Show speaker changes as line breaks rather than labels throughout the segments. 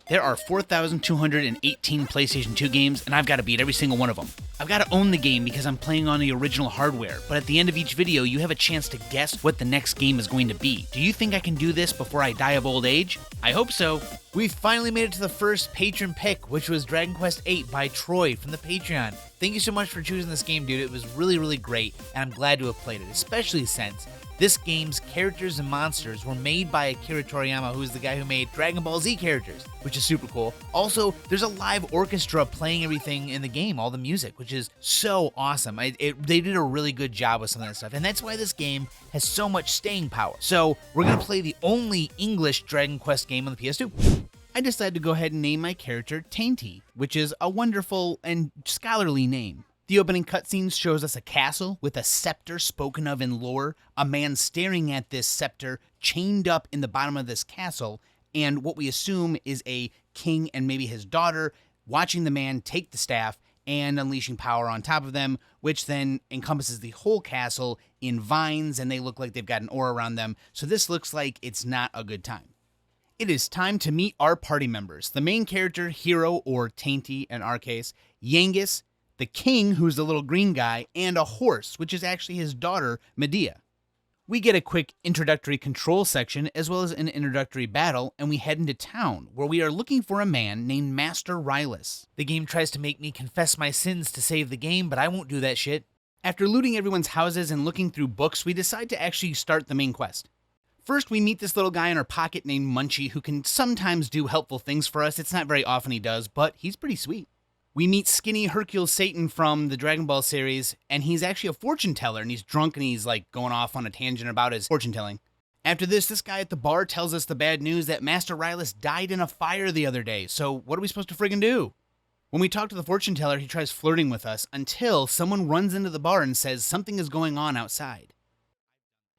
There are 4,218 PlayStation 2 games, and I've got to beat every single one of them. I've got to own the game because I'm playing on the original hardware, but at the end of each video, you have a chance to guess what the next game is going to be. Do you think I can do this before I die of old age? I hope so.
We finally made it to the first patron pick, which was Dragon Quest VIII by Troy from the Patreon. Thank you so much for choosing this game, dude. It was really, really great, and I'm glad to have played it, especially since this game's characters and monsters were made by Akira Toriyama, who is the guy who made Dragon Ball Z characters, which is super cool. Also, there's a live orchestra playing everything in the game, all the music, which is so awesome. They did a really good job with some of that stuff, and that's why this game has so much staying power. So we're going to play the only English Dragon Quest game on the PS2.
I decided to go ahead and name my character Tainty, which is a wonderful and scholarly name. The opening cutscene shows us a castle with a scepter spoken of in lore, a man staring at this scepter chained up in the bottom of this castle, and what we assume is a king and maybe his daughter watching the man take the staff and unleashing power on top of them, which then encompasses the whole castle in vines, and they look like they've got an aura around them, so this looks like it's not a good time. It is time to meet our party members. The main character, Hero, or Tainty in our case, Yangus, the king, who's the little green guy, and a horse, which is actually his daughter, Medea. We get a quick introductory control section, as well as an introductory battle, and we head into town, where we are looking for a man named Master Rylus.
The game tries to make me confess my sins to save the game, but I won't do that shit.
After looting everyone's houses and looking through books, we decide to actually start the main quest. First, we meet this little guy in our pocket named Munchie, who can sometimes do helpful things for us. It's not very often he does, but he's pretty sweet. We meet skinny Hercule Satan from the Dragon Ball series, and he's actually a fortune teller, and he's drunk and he's like going off on a tangent about his fortune telling. After this guy at the bar tells us the bad news that Master Rylus died in a fire the other day, so what are we supposed to friggin' do? When we talk to the fortune teller, he tries flirting with us until someone runs into the bar and says something is going on outside.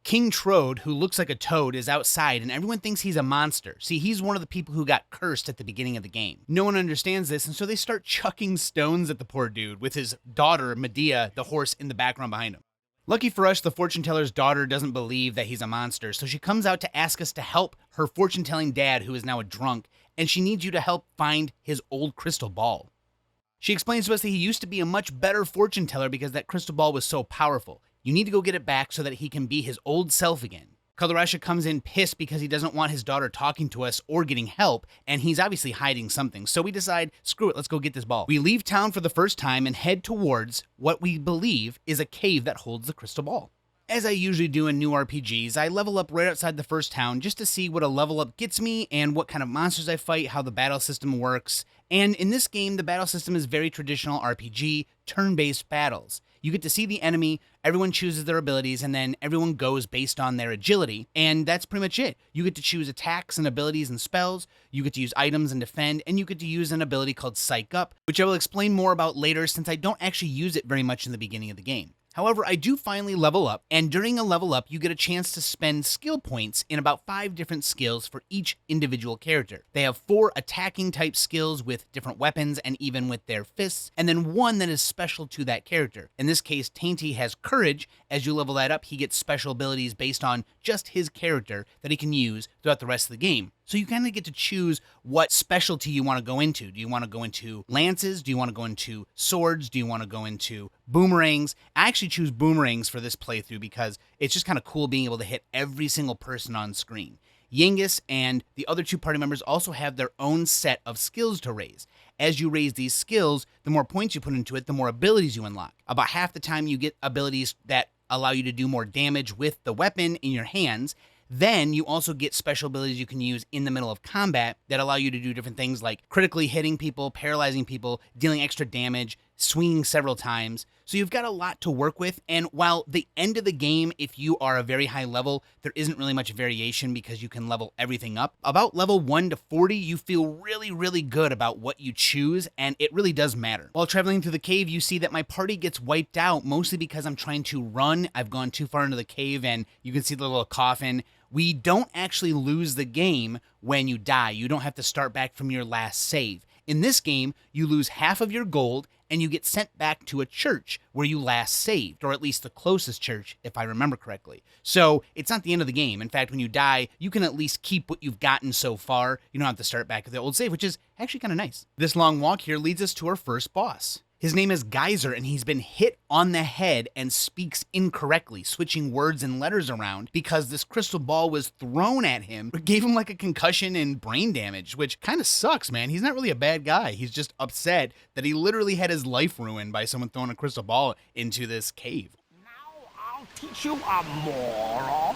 King Trode, who looks like a toad, is outside, and everyone thinks he's a monster. See, he's one of the people who got cursed at the beginning of the game. No one understands this, and so they start chucking stones at the poor dude, with his daughter, Medea, the horse, in the background behind him. Lucky for us, the fortune teller's daughter doesn't believe that he's a monster, so she comes out to ask us to help her fortune-telling dad, who is now a drunk, and she needs you to help find his old crystal ball. She explains to us that he used to be a much better fortune teller because that crystal ball was so powerful. You need to go get it back so that he can be his old self again. Colorasha comes in pissed because he doesn't want his daughter talking to us or getting help, and he's obviously hiding something. So we decide, screw it, let's go get this ball. We leave town for the first time and head towards what we believe is a cave that holds the crystal ball. As I usually do in new RPGs, I level up right outside the first town just to see what a level up gets me and what kind of monsters I fight, how the battle system works. And in this game, the battle system is very traditional RPG, turn-based battles. You get to see the enemy, everyone chooses their abilities, and then everyone goes based on their agility, and that's pretty much it. You get to choose attacks and abilities and spells, you get to use items and defend, and you get to use an ability called Psych Up, which I will explain more about later since I don't actually use it very much in the beginning of the game. However, I do finally level up, and during a level up, you get a chance to spend skill points in about 5 different skills for each individual character. They have 4 attacking type skills with different weapons and even with their fists, and then 1 that is special to that character. In this case, Tainty has Courage. As you level that up, he gets special abilities based on just his character that he can use throughout the rest of the game. So you kind of get to choose what specialty you want to go into. Do you want to go into lances? Do you want to go into swords? Do you want to go into boomerangs? I actually choose boomerangs for this playthrough because it's just kind of cool being able to hit every single person on screen. Yangus and the other 2 party members also have their own set of skills to raise. As you raise these skills, the more points you put into it, the more abilities you unlock. About half the time you get abilities that allow you to do more damage with the weapon in your hands. Then you also get special abilities you can use in the middle of combat that allow you to do different things like critically hitting people, paralyzing people, dealing extra damage, swinging several times. So you've got a lot to work with, and while the end of the game, if you are a very high level, there isn't really much variation because you can level everything up. About level 1 to 40, you feel really, really good about what you choose, and it really does matter. While traveling through the cave, you see that my party gets wiped out, mostly because I'm trying to run. I've gone too far into the cave, and you can see the little coffin. We don't actually lose the game when you die. You don't have to start back from your last save. In this game, you lose half of your gold and you get sent back to a church where you last saved, or at least the closest church, if I remember correctly. So it's not the end of the game. In fact, when you die, you can at least keep what you've gotten so far. You don't have to start back at the old save, which is actually kind of nice. This long walk here leads us to our first boss. His name is Geyser, and he's been hit on the head and speaks incorrectly, switching words and letters around because this crystal ball was thrown at him. It gave him like a concussion and brain damage, which kind of sucks, man. He's not really a bad guy. He's just upset that he literally had his life ruined by someone throwing a crystal ball into this cave.
Now I'll teach you a moron.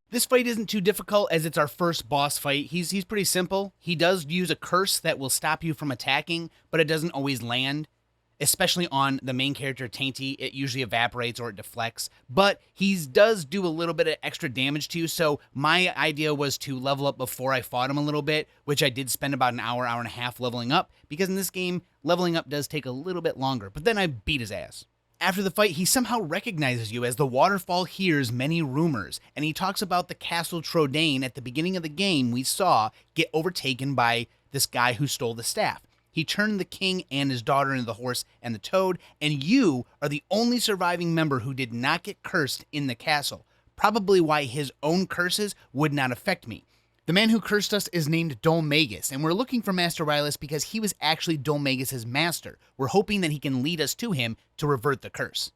This fight isn't too difficult as it's our first boss fight. He's pretty simple. He does use a curse that will stop you from attacking, but it doesn't always land. Especially on the main character, Tainty, it usually evaporates or it deflects. But he does do a little bit of extra damage to you, so my idea was to level up before I fought him a little bit, which I did spend about an hour, hour and a half leveling up, because in this game, leveling up does take a little bit longer. But then I beat his ass. After the fight, he somehow recognizes you as the waterfall hears many rumors, and he talks about the Castle Trodaine at the beginning of the game we saw get overtaken by this guy who stole the staff. He turned the king and his daughter into the horse and the toad, and you are the only surviving member who did not get cursed in the castle, probably why his own curses would not affect me. The man who cursed us is named Dolmagus, and we're looking for Master Rylus because he was actually Dolmagus' master. We're hoping that he can lead us to him to revert the curse.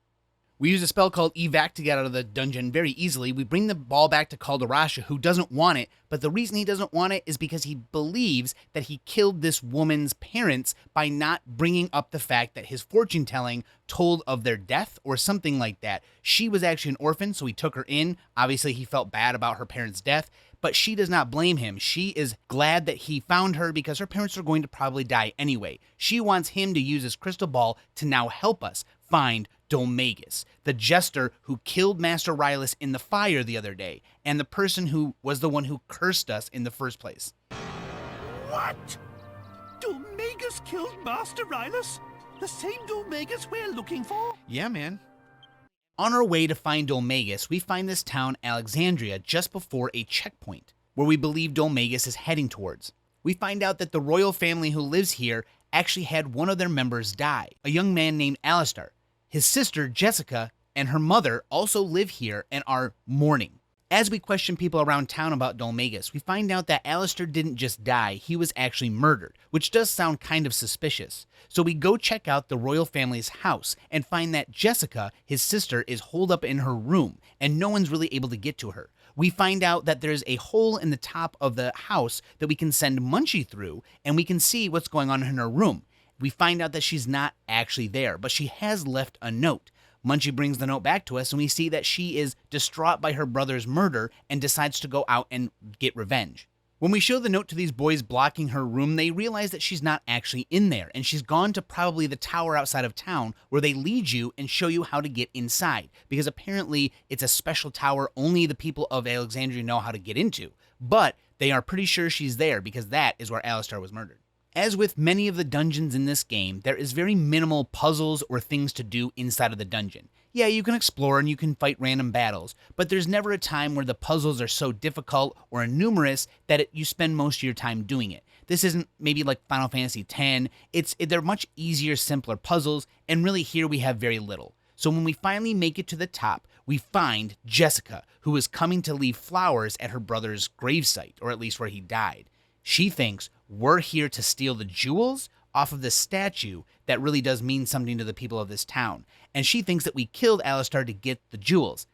We use a spell called Evac to get out of the dungeon very easily. We bring the ball back to Calderasha, who doesn't want it, but the reason he doesn't want it is because he believes that he killed this woman's parents by not bringing up the fact that his fortune telling told of their death or something like that. She was actually an orphan, so he took her in. Obviously, he felt bad about her parents' death, but she does not blame him. She is glad that he found her because her parents are going to probably die anyway. She wants him to use his crystal ball to now help us find Dolmagus, the jester who killed Master Rylus in the fire the other day, and the person who was the one who cursed us in the first place.
What? Dolmagus killed Master Rylus? The same Dolmagus we're looking for?
Yeah, man. On our way to find Dolmagus, we find this town, Alexandria, just before a checkpoint, where we believe Dolmagus is heading towards. We find out that the royal family who lives here actually had one of their members die, a young man named Alistair. His sister, Jessica, and her mother also live here and are mourning. As we question people around town about Dolmagus, we find out that Alistair didn't just die, he was actually murdered, which does sound kind of suspicious. So we go check out the royal family's house and find that Jessica, his sister, is holed up in her room, and no one's really able to get to her. We find out that there's a hole in the top of the house that we can send Munchie through, and we can see what's going on in her room. We find out that she's not actually there, but she has left a note. Munchie brings the note back to us, and we see that she is distraught by her brother's murder and decides to go out and get revenge. When we show the note to these boys blocking her room, they realize that she's not actually in there, and she's gone to probably the tower outside of town where they lead you and show you how to get inside, because apparently it's a special tower only the people of Alexandria know how to get into. But they are pretty sure she's there because that is where Alistair was murdered. As with many of the dungeons in this game, there is very minimal puzzles or things to do inside of the dungeon. Yeah, you can explore and you can fight random battles, but there's never a time where the puzzles are so difficult or numerous that you spend most of your time doing it. This isn't maybe like Final Fantasy X. They're much easier, simpler puzzles, and really here we have very little. So when we finally make it to the top, we find Jessica, who is coming to leave flowers at her brother's gravesite, or at least where he died. She thinks we're here to steal the jewels off of this statue that really does mean something to the people of this town. And she thinks that we killed Alistair to get the jewels.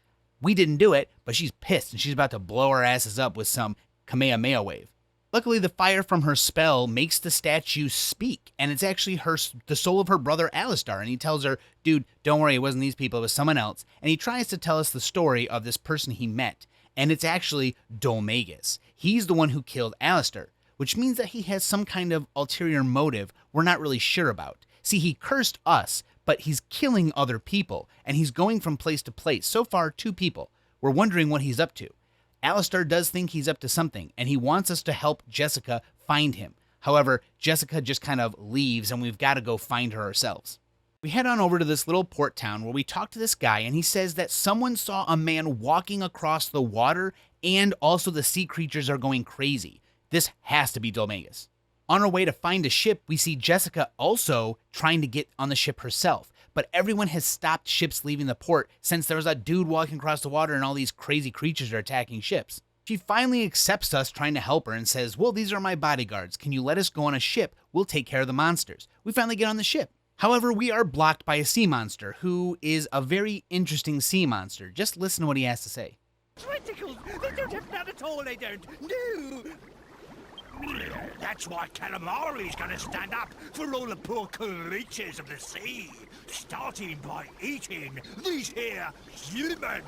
We didn't do it, but she's pissed and she's about to blow our asses up with some Kamehameha wave. Luckily, the fire from her spell makes the statue speak, and it's actually the soul of her brother Alistair, and he tells her, dude, don't worry, it wasn't these people, it was someone else. And he tries to tell us the story of this person he met, and it's actually Dolmagus. He's the one who killed Alistair, which means that he has some kind of ulterior motive we're not really sure about. See, he cursed us, but he's killing other people, and he's going from place to place. So far, 2 people. We're wondering what he's up to. Alistair does think he's up to something, and he wants us to help Jessica find him. However, Jessica just kind of leaves, and we've got to go find her ourselves. We head on over to this little port town where we talk to this guy, and he says that someone saw a man walking across the water, and also the sea creatures are going crazy. This has to be Dolmagus. On our way to find a ship, we see Jessica also trying to get on the ship herself, but everyone has stopped ships leaving the port since there was a dude walking across the water and all these crazy creatures are attacking ships. She finally accepts us trying to help her and says, well, these are my bodyguards. Can you let us go on a ship? We'll take care of the monsters. We finally get on the ship. However, we are blocked by a sea monster, who is a very interesting sea monster. Just listen to what he has to say.
Criticals! They don't have none at all, they don't! No! That's why Calamari's gonna stand up for all the poor creatures of the sea, starting by eating these here humans!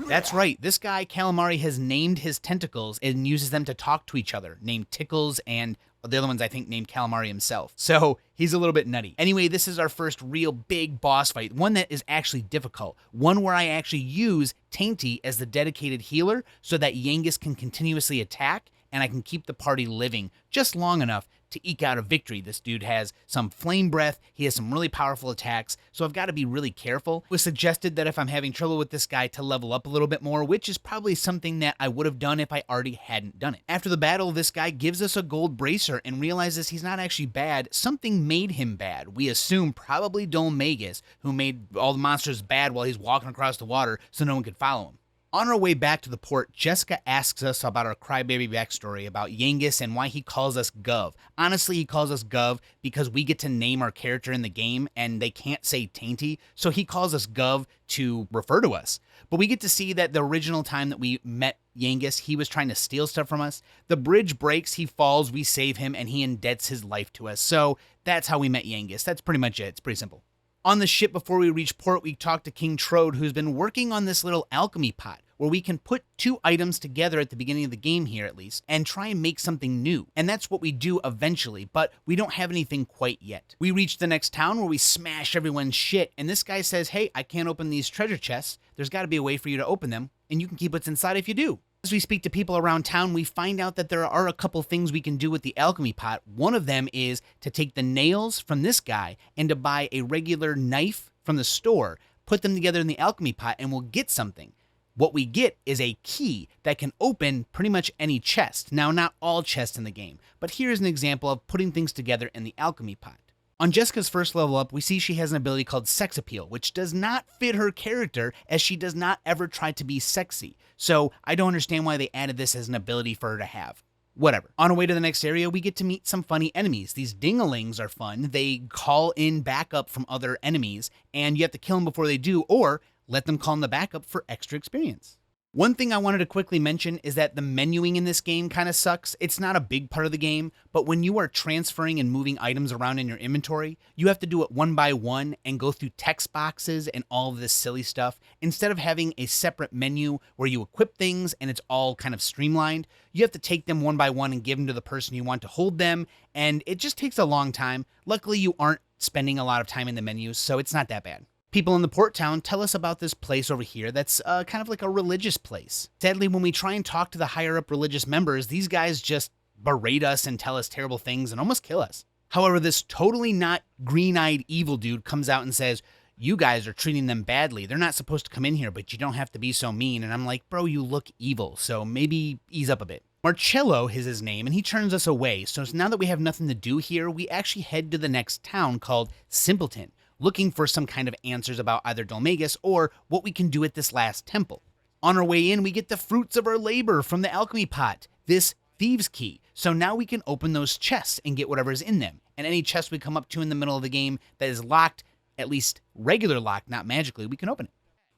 That's right, this guy, Calamari, has named his tentacles and uses them to talk to each other, named Tickles and the other ones I think named Calamari himself. So he's a little bit nutty. Anyway, this is our first real big boss fight, one that is actually difficult, one where I actually use Tainty as the dedicated healer so that Yangus can continuously attack and I can keep the party living just long enough to eke out a victory. This dude has some flame breath, he has some really powerful attacks, so I've got to be really careful. It was suggested that if I'm having trouble with this guy to level up a little bit more, which is probably something that I would have done if I already hadn't done it. After the battle, this guy gives us a gold bracer and realizes he's not actually bad. Something made him bad. We assume probably Dolmagus, who made all the monsters bad while he's walking across the water so no one could follow him. On our way back to the port, Jessica asks us about our crybaby backstory about Yangus and why he calls us Gov. Honestly, he calls us Gov because we get to name our character in the game and they can't say Tainty, so he calls us Gov to refer to us. But we get to see that the original time that we met Yangus, he was trying to steal stuff from us. The bridge breaks, he falls, we save him, and he indebts his life to us. So that's how we met Yangus. That's pretty much it. It's pretty simple. On the ship before we reach port, we talk to King Trode, who's been working on this little alchemy pot where we can put two items together at the beginning of the game here at least and try and make something new. And that's what we do eventually, but we don't have anything quite yet. We reach the next town where we smash everyone's shit, and this guy says, hey, I can't open these treasure chests. There's got to be a way for you to open them, and you can keep what's inside if you do. As we speak to people around town, we find out that there are a couple things we can do with the alchemy pot. One of them is to take the nails from this guy and to buy a regular knife from the store, put them together in the alchemy pot, and we'll get something. What we get is a key that can open pretty much any chest. Now, not all chests in the game, but here's an example of putting things together in the alchemy pot. On Jessica's first level up, we see she has an ability called Sex Appeal, which does not fit her character as she does not ever try to be sexy. So I don't understand why they added this as an ability for her to have. Whatever. On our way to the next area, we get to meet some funny enemies. These dingalings are fun. They call in backup from other enemies, and you have to kill them before they do, or let them call in the backup for extra experience. One thing I wanted to quickly mention is that the menuing in this game kind of sucks. It's not a big part of the game, but when you are transferring and moving items around in your inventory, you have to do it one by one and go through text boxes and all of this silly stuff. Instead of having a separate menu where you equip things and it's all kind of streamlined, you have to take them one by one and give them to the person you want to hold them, and it just takes a long time. Luckily, you aren't spending a lot of time in the menus, so it's not that bad. People in the port town tell us about this place over here that's kind of like a religious place. Sadly, when we try and talk to the higher up religious members, these guys just berate us and tell us terrible things and almost kill us. However, this totally not green-eyed evil dude comes out and says, you guys are treating them badly. They're not supposed to come in here, but you don't have to be so mean. And I'm like, bro, you look evil, so maybe ease up a bit. Marcello is his name, and he turns us away. So now that we have nothing to do here, we actually head to the next town called Simpleton, looking for some kind of answers about either Dolmagus or what we can do at this last temple. On our way in, we get the fruits of our labor from the alchemy pot, this thieves key. So now we can open those chests and get whatever's in them. And any chest we come up to in the middle of the game that is locked, at least regular locked, not magically, we can open it.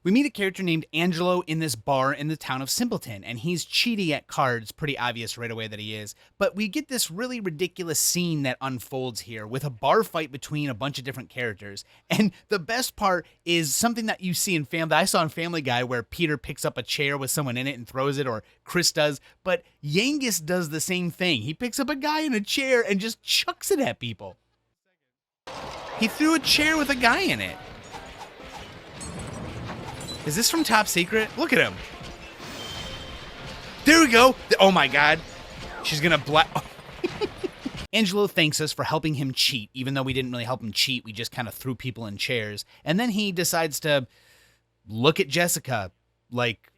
We meet a character named Angelo in this bar in the town of Simpleton, and he's cheating at cards, pretty obvious right away that he is. But we get this really ridiculous scene that unfolds here with a bar fight between a bunch of different characters. And the best part is something that you see in Family, I saw in Family Guy where Peter picks up a chair with someone in it and throws it, or Chris does, but Yangus does the same thing. He picks up a guy in a chair and just chucks it at people. He threw a chair with a guy in it. Is this from Top Secret? Look at him. There we go. Oh my God. She's gonna Angelo thanks us for helping him cheat, even though we didn't really help him cheat. We just kind of threw people in chairs. And then he decides to look at Jessica like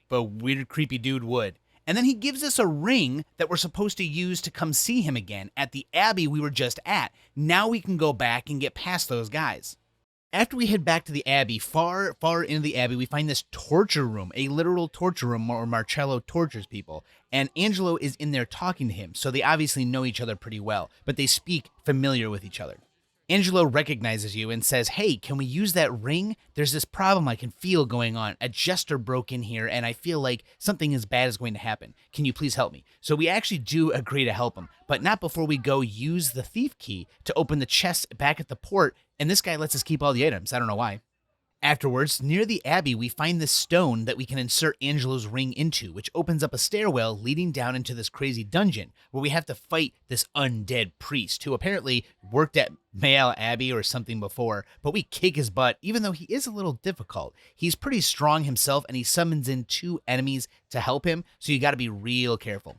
a weird, creepy dude would. And then he gives us a ring that we're supposed to use to come see him again at the abbey we were just at. Now we can go back and get past those guys. After we head back to the abbey, far into the abbey, we find this torture room, a literal torture room where Marcello tortures people. And Angelo is in there talking to him, so they obviously know each other pretty well, but they speak familiar with each other. Angelo recognizes you and says, hey, can we use that ring? There's this problem I can feel going on. A jester broke in here, and I feel like something as bad is going to happen. Can you please help me? So we actually do agree to help him, but not before we go use the thief key to open the chest back at the port, and this guy lets us keep all the items. I don't know why. Afterwards, near the abbey, we find this stone that we can insert Angelo's ring into, which opens up a stairwell leading down into this crazy dungeon where we have to fight this undead priest who apparently worked at Mayal Abbey or something before, but we kick his butt, even though he is a little difficult. He's pretty strong himself, and he summons in 2 enemies to help him, so you gotta be real careful.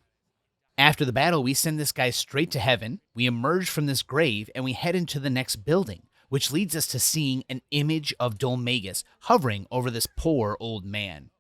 After the battle, we send this guy straight to heaven, we emerge from this grave, and we head into the next building, which leads us to seeing an image of Dolmagus hovering over this poor old man.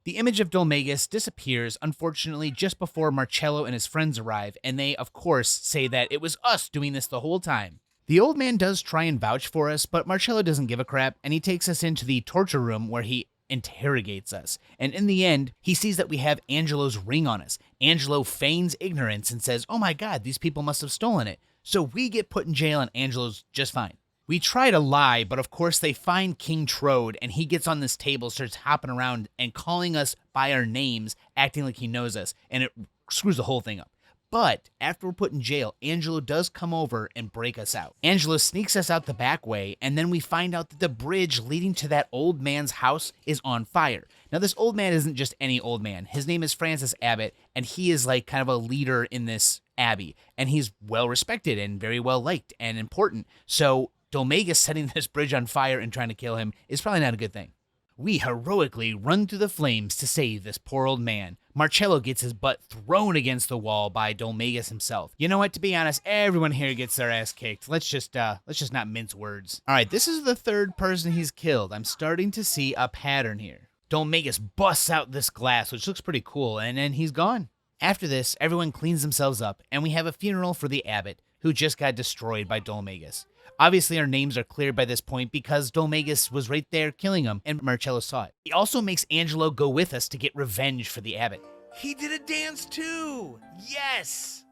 The image of Dolmagus disappears, unfortunately, just before Marcello and his friends arrive, and they, of course, say that it was us doing this the whole time. The old man does try and vouch for us, but Marcello doesn't give a crap, and he takes us into the torture room where he interrogates us. And in the end, he sees that we have Angelo's ring on us. Angelo feigns ignorance and says, oh my god, these people must have stolen it. So we get put in jail and Angelo's just fine. We try to lie, but of course they find King Trode, and he gets on this table, starts hopping around and calling us by our names, acting like he knows us, and it screws the whole thing up. But after we're put in jail, Angelo does come over and break us out. Angelo sneaks us out the back way, and then we find out that the bridge leading to that old man's house is on fire. Now, this old man isn't just any old man. His name is Francis Abbott, and he is like kind of a leader in this abbey, and he's well respected and very well liked and important. So Dolmagus setting this bridge on fire and trying to kill him is probably not a good thing. We heroically run through the flames to save this poor old man. Marcello gets his butt thrown against the wall by Dolmagus himself. You know what, to be honest, everyone here gets their ass kicked. Let's just not mince words. All right, this is the 3rd person he's killed. I'm starting to see a pattern here. Dolmagus busts out this glass, which looks pretty cool, and then he's gone. After this, everyone cleans themselves up, and we have a funeral for the abbot, who just got destroyed by Dolmagus. Obviously, our names are clear by this point because Dolmagus was right there killing him, and Marcello saw it. He also makes Angelo go with us to get revenge for the abbot.
He did a dance too! Yes!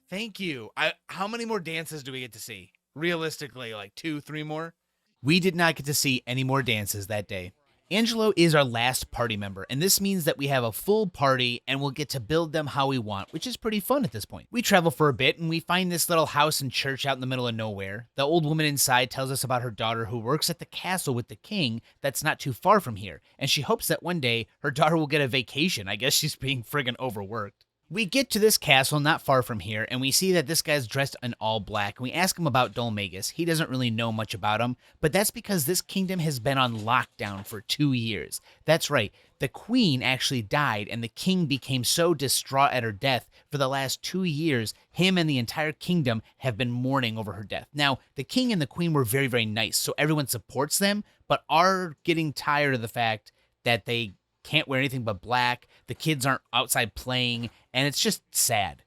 Thank you. How many more dances do we get to see? Realistically, like 2, 3 more?
We did not get to see any more dances that day. Angelo is our last party member, and this means that we have a full party and we'll get to build them how we want, which is pretty fun at this point. We travel for a bit and we find this little house and church out in the middle of nowhere. The old woman inside tells us about her daughter who works at the castle with the king that's not too far from here, and she hopes that one day her daughter will get a vacation. I guess she's being friggin' overworked. We get to this castle not far from here, and we see that this guy's dressed in all black, and we ask him about Dolmagus. He doesn't really know much about him, but that's because this kingdom has been on lockdown for 2 years. That's right, the queen actually died, and the king became so distraught at her death. For the last 2 years, him and the entire kingdom have been mourning over her death. Now, the king and the queen were very, very nice, so everyone supports them, but are getting tired of the fact that they can't wear anything but black, the kids aren't outside playing, and it's just sad.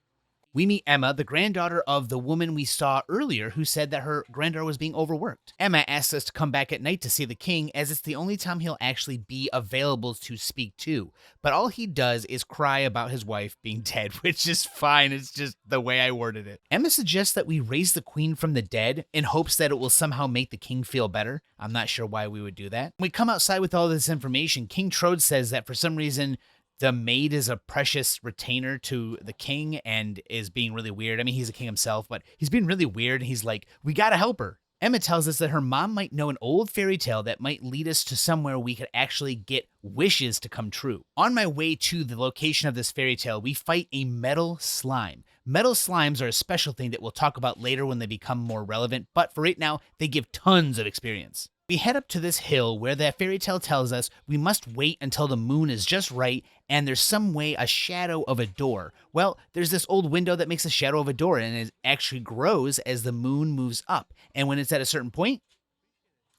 We meet Emma, the granddaughter of the woman we saw earlier who said that her granddaughter was being overworked. Emma asks us to come back at night to see the king, as it's the only time he'll actually be available to speak to. But all he does is cry about his wife being dead, which is fine. It's just the way I worded it. Emma suggests that we raise the queen from the dead in hopes that it will somehow make the king feel better. I'm not sure why we would do that. When we come outside with all this information, King Trode says that for some reason the maid is a precious retainer to the king and is being really weird. I mean, he's a king himself, but he's being really weird. And he's like, we gotta help her. Emma tells us that her mom might know an old fairy tale that might lead us to somewhere we could actually get wishes to come true. On my way to the location of this fairy tale, we fight a metal slime. Metal slimes are a special thing that we'll talk about later when they become more relevant, but for right now, they give tons of experience. We head up to this hill where that fairy tale tells us we must wait until the moon is just right and there's some way a shadow of a door. Well, there's this old window that makes a shadow of a door and it actually grows as the moon moves up. And when it's at a certain point,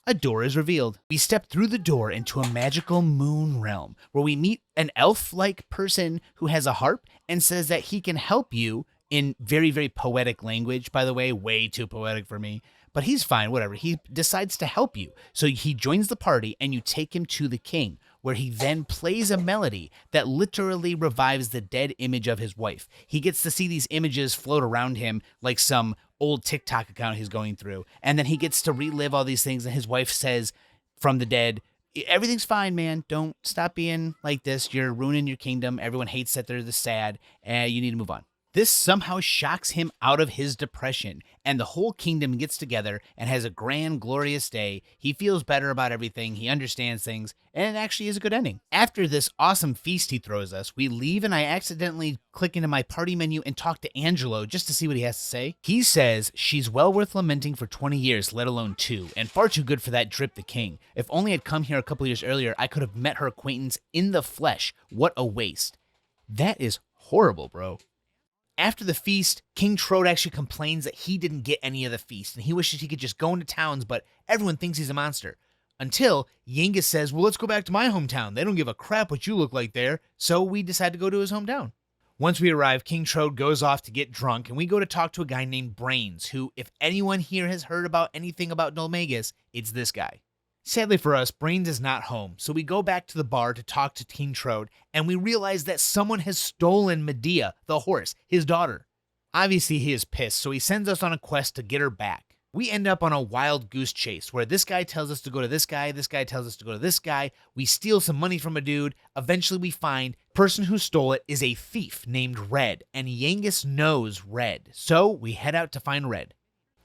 a door is revealed. We step through the door into a magical moon realm where we meet an elf-like person who has a harp and says that he can help you in very, very poetic language, by the way, way too poetic for me. But he's fine, whatever. He decides to help you. So he joins the party and you take him to the king, where he then plays a melody that literally revives the dead image of his wife. He gets to see these images float around him like some old TikTok account he's going through. And then he gets to relive all these things. And his wife says from the dead, everything's fine, man. Don't stop being like this. You're ruining your kingdom. Everyone hates that they're this sad. And you need to move on. This somehow shocks him out of his depression, and the whole kingdom gets together and has a grand, glorious day. He feels better about everything, he understands things, and it actually is a good ending. After this awesome feast he throws us, we leave and I accidentally click into my party menu and talk to Angelo just to see what he has to say. He says she's well worth lamenting for 20 years, let alone 2, and far too good for that Drip the King. If only I'd come here a couple years earlier, I could have met her acquaintance in the flesh. What a waste. That is horrible, bro. After the feast, King Trode actually complains that he didn't get any of the feast, and he wishes he could just go into towns, but everyone thinks he's a monster. Until Yengus says, well, let's go back to my hometown. They don't give a crap what you look like there, so we decide to go to his hometown. Once we arrive, King Trode goes off to get drunk, and we go to talk to a guy named Brains, who, if anyone here has heard about anything about Dolmagus, it's this guy. Sadly for us, Brains is not home, so we go back to the bar to talk to King Trode, and we realize that someone has stolen Medea, the horse, his daughter. Obviously, he is pissed, so he sends us on a quest to get her back. We end up on a wild goose chase, where this guy tells us to go to this guy tells us to go to this guy, we steal some money from a dude, eventually we find the person who stole it is a thief named Red, and Yengus knows Red, so we head out to find Red.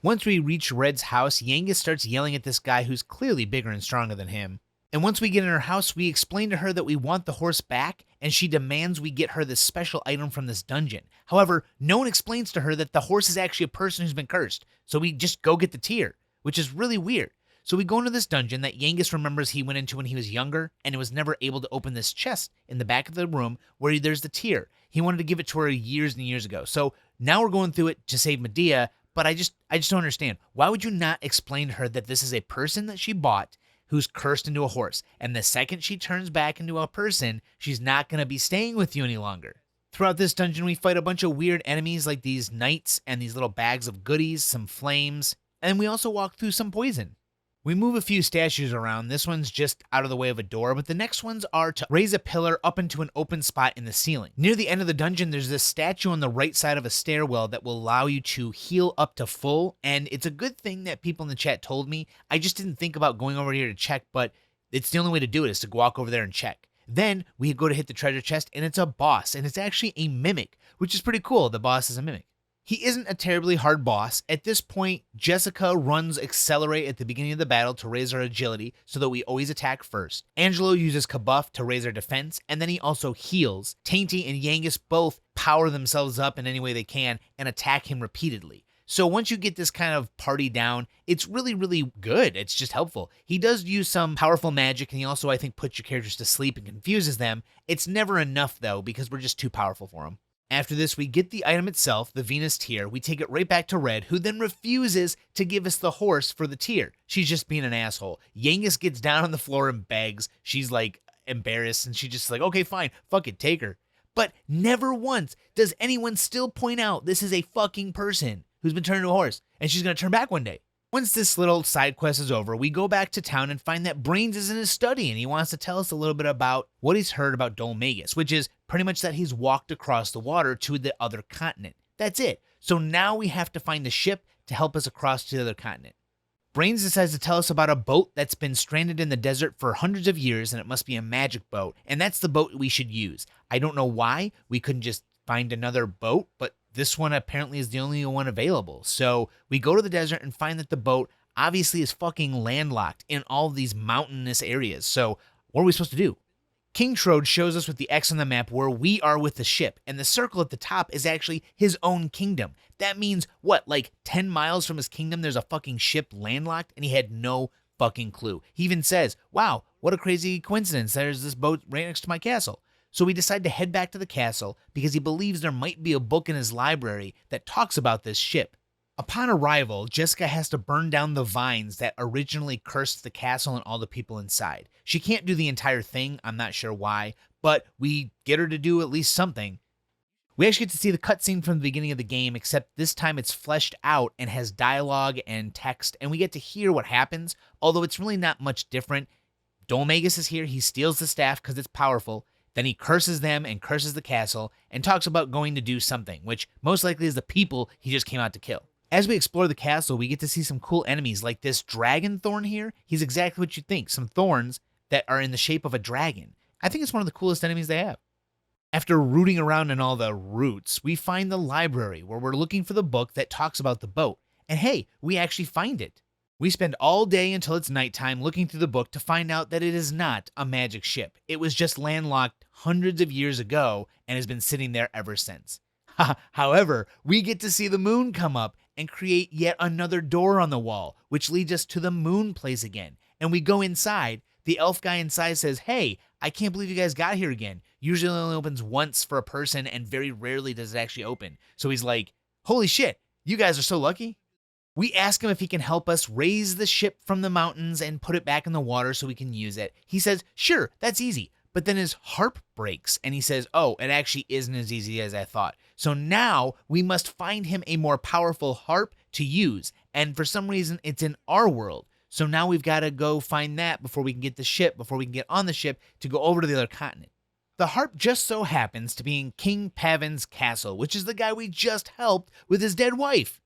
Once we reach Red's house, Yengus starts yelling at this guy who's clearly bigger and stronger than him. And once we get in her house, we explain to her that we want the horse back, and she demands we get her this special item from this dungeon. However, no one explains to her that the horse is actually a person who's been cursed, so we just go get the tear, which is really weird. So we go into this dungeon that Yengus remembers he went into when he was younger, and was never able to open this chest in the back of the room where there's the tear. He wanted to give it to her years and years ago. So now we're going through it to save Medea, but I just don't understand. Why would you not explain to her that this is a person that she bought who's cursed into a horse, and the second she turns back into a person, she's not going to be staying with you any longer? Throughout this dungeon, we fight a bunch of weird enemies like these knights and these little bags of goodies, some flames, and we also walk through some poison. We move a few statues around. This one's just out of the way of a door, but the next ones are to raise a pillar up into an open spot in the ceiling. Near the end of the dungeon, there's this statue on the right side of a stairwell that will allow you to heal up to full, and it's a good thing that people in the chat told me. I just didn't think about going over here to check, but it's the only way to do it is to walk over there and check. Then we go to hit the treasure chest, and it's a boss, and it's actually a mimic, which is pretty cool. The boss is a mimic. He isn't a terribly hard boss. At this point, Jessica runs Accelerate at the beginning of the battle to raise our agility so that we always attack first. Angelo uses Kabuff to raise our defense, and then he also heals. Tainty and Yengus both power themselves up in any way they can and attack him repeatedly. So once you get this kind of party down, it's really, really good. It's just helpful. He does use some powerful magic, and he also, I think, puts your characters to sleep and confuses them. It's never enough, though, because we're just too powerful for him. After this, we get the item itself, the Venus tear. We take it right back to Red, who then refuses to give us the horse for the tear. She's just being an asshole. Yengus gets down on the floor and begs. She's like embarrassed, and she's just like, okay, fine, fuck it, take her. But never once does anyone still point out this is a fucking person who's been turned into a horse, and she's gonna turn back one day. Once this little side quest is over, we go back to town and find that Brains is in his study, and he wants to tell us a little bit about what he's heard about Dolmagus, which is pretty much that he's walked across the water to the other continent. That's it. So now we have to find the ship to help us across to the other continent. Brains decides to tell us about a boat that's been stranded in the desert for hundreds of years, and it must be a magic boat, and that's the boat we should use. I don't know why we couldn't just find another boat, but this one apparently is the only one available. So we go to the desert and find that the boat obviously is fucking landlocked in all of these mountainous areas. So what are we supposed to do? King Trode shows us with the X on the map where we are with the ship, and the circle at the top is actually his own kingdom. That means, what, like 10 miles from his kingdom there's a fucking ship landlocked, and he had no fucking clue. He even says, wow, what a crazy coincidence, there's this boat right next to my castle. So we decide to head back to the castle because he believes there might be a book in his library that talks about this ship.
Upon arrival, Jessica has to burn down the vines that originally cursed the castle and all the people inside. She can't do the entire thing, I'm not sure why, but we get her to do at least something. We actually get to see the cutscene from the beginning of the game, except this time it's fleshed out and has dialogue and text, and we get to hear what happens, although it's really not much different. Dolmagus is here, he steals the staff because it's powerful, then he curses them and curses the castle, and talks about going to do something, which most likely is the people he just came out to kill. As we explore the castle, we get to see some cool enemies, like this dragon thorn here. He's exactly what you'd think, some thorns that are in the shape of a dragon. I think it's one of the coolest enemies they have. After rooting around in all the roots, we find the library where we're looking for the book that talks about the boat. And hey, we actually find it. We spend all day until it's nighttime looking through the book to find out that it is not a magic ship. It was just landlocked hundreds of years ago and has been sitting there ever since. However, we get to see the moon come up and create yet another door on the wall, which leads us to the moon place again. And we go inside. The elf guy inside says, "Hey, I can't believe you guys got here again. Usually it only opens once for a person and very rarely does it actually open." So he's like, "Holy shit, you guys are so lucky." We ask him if he can help us raise the ship from the mountains and put it back in the water so we can use it. He says, "Sure, that's easy." But then his harp breaks and he says, "Oh, it actually isn't as easy as I thought." So now we must find him a more powerful harp to use. And for some reason, it's in our world. So now we've got to go find that before we can get the ship, before we can get on the ship to go over to the other continent. The harp just so happens to be in King Pavin's castle, which is the guy we just helped with his dead wife.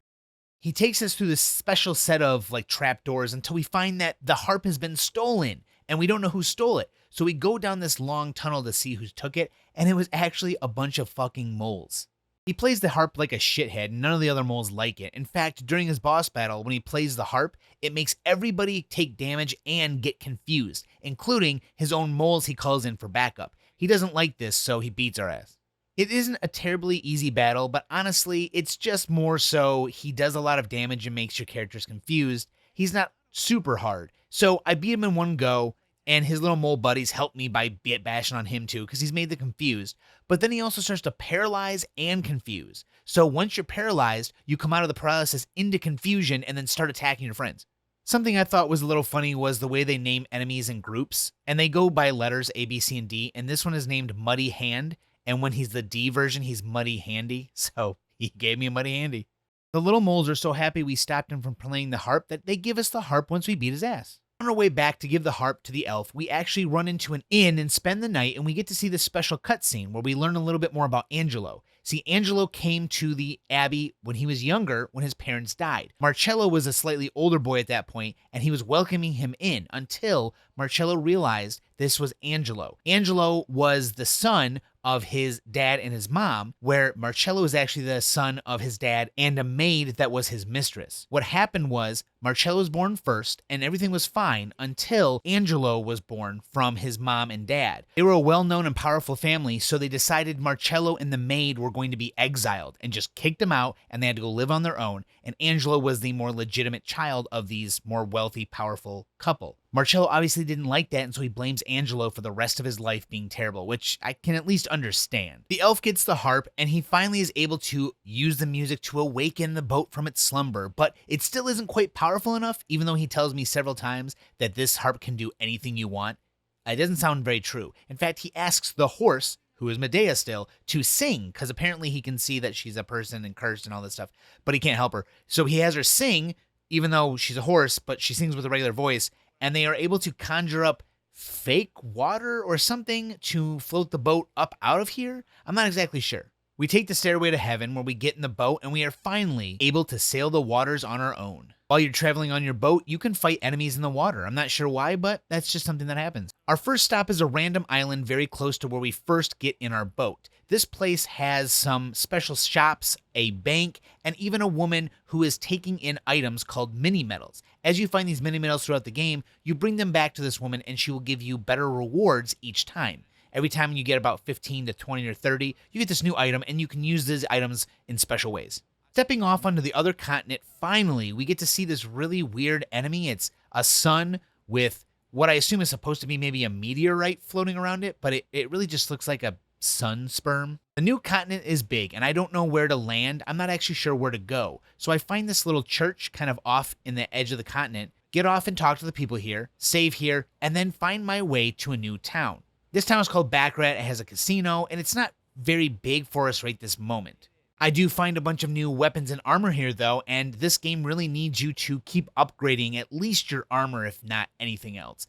He takes us through this special set of trapdoors until we find that the harp has been stolen and we don't know who stole it. So we go down this long tunnel to see who took it, and it was actually a bunch of fucking moles. He plays the harp like a shithead, and none of the other moles like it. In fact, during his boss battle, when he plays the harp, it makes everybody take damage and get confused, including his own moles he calls in for backup. He doesn't like this, so he beats our ass. It isn't a terribly easy battle, but honestly, it's just more so he does a lot of damage and makes your characters confused. He's not super hard. So I beat him in one go, and his little mole buddies help me by bashing on him too, because he's made them confused. But then he also starts to paralyze and confuse. So once you're paralyzed, you come out of the paralysis into confusion and then start attacking your friends. Something I thought was a little funny was the way they name enemies in groups, and they go by letters A, B, C, and D, and this one is named Muddy Hand, and when he's the D version, he's Muddy Handy, so he gave me a Muddy Handy. The little moles are so happy we stopped him from playing the harp that they give us the harp once we beat his ass. On our way back to give the harp to the elf, we actually run into an inn and spend the night, and we get to see this special cutscene where we learn a little bit more about Angelo. See, Angelo came to the abbey when he was younger, when his parents died. Marcello was a slightly older boy at that point, and he was welcoming him in until Marcello realized this was Angelo. Angelo was the son of his dad and his mom, where Marcello is actually the son of his dad and a maid that was his mistress. What happened was Marcello was born first, and everything was fine until Angelo was born from his mom and dad. They were a well-known and powerful family, so they decided Marcello and the maid were going to be exiled and just kicked them out, and they had to go live on their own, and Angelo was the more legitimate child of these more wealthy, powerful couple. Marcello obviously didn't like that, and so he blames Angelo for the rest of his life being terrible, which I can at least understand. The elf gets the harp, and he finally is able to use the music to awaken the boat from its slumber, but it still isn't quite powerful enough, even though he tells me several times that this harp can do anything you want. It doesn't sound very true. In fact, he asks the horse, who is Medea still, to sing, because apparently he can see that she's a person and cursed and all this stuff, but he can't help her. So he has her sing, even though she's a horse, but she sings with a regular voice, and they are able to conjure up fake water or something to float the boat up out of here. I'm not exactly sure. We take the stairway to heaven where we get in the boat and we are finally able to sail the waters on our own. While you're traveling on your boat, you can fight enemies in the water. I'm not sure why, but that's just something that happens. Our first stop is a random island very close to where we first get in our boat. This place has some special shops, a bank, and even a woman who is taking in items called mini medals. As you find these mini medals throughout the game, you bring them back to this woman and she will give you better rewards each time. Every time you get about 15 to 20 or 30, you get this new item and you can use these items in special ways. Stepping off onto the other continent, finally, we get to see this really weird enemy. It's a sun with what I assume is supposed to be maybe a meteorite floating around it, but it really just looks like a sun sperm. The new continent is big, and I don't know where to land. I'm not actually sure where to go. So I find this little church kind of off in the edge of the continent, get off and talk to the people here, save here, and then find my way to a new town. This town is called Backrat. It has a casino, and it's not very big for us right this moment. I do find a bunch of new weapons and armor here, though, and this game really needs you to keep upgrading at least your armor, if not anything else.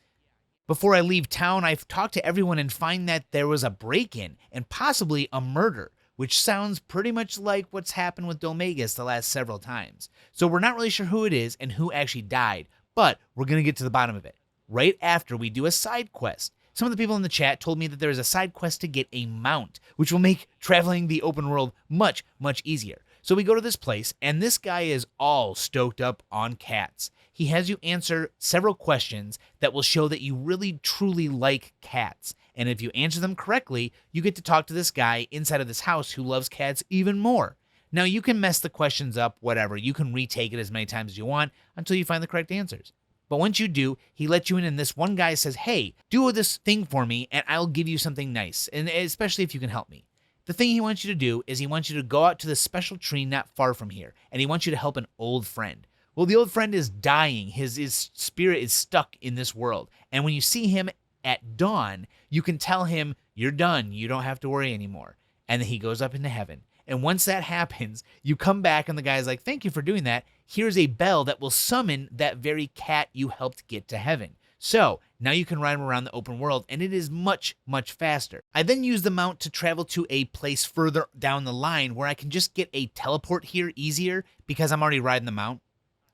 Before I leave town, I've talked to everyone and find that there was a break-in and possibly a murder, which sounds pretty much like what's happened with Dolmagus the last several times. So we're not really sure who it is and who actually died, but we're going to get to the bottom of it right after we do a side quest. Some of the people in the chat told me that there is a side quest to get a mount, which will make traveling the open world much, much easier. So we go to this place, and this guy is all stoked up on cats. He has you answer several questions that will show that you really, truly like cats. And if you answer them correctly, you get to talk to this guy inside of this house who loves cats even more. Now, you can mess the questions up, whatever. You can retake it as many times as you want until you find the correct answers. But once you do, he lets you in, and this one guy says, hey, do this thing for me, and I'll give you something nice, and especially if you can help me. The thing he wants you to do is he wants you to go out to this special tree not far from here, and he wants you to help an old friend. Well, the old friend is dying. His spirit is stuck in this world. And when you see him at dawn, you can tell him, you're done. You don't have to worry anymore. And then he goes up into heaven. And once that happens, you come back and the guy's like, thank you for doing that. Here's a bell that will summon that very cat you helped get to heaven. So now you can ride him around the open world, and it is much, much faster. I then use the mount to travel to a place further down the line where I can just get a teleport here easier because I'm already riding the mount.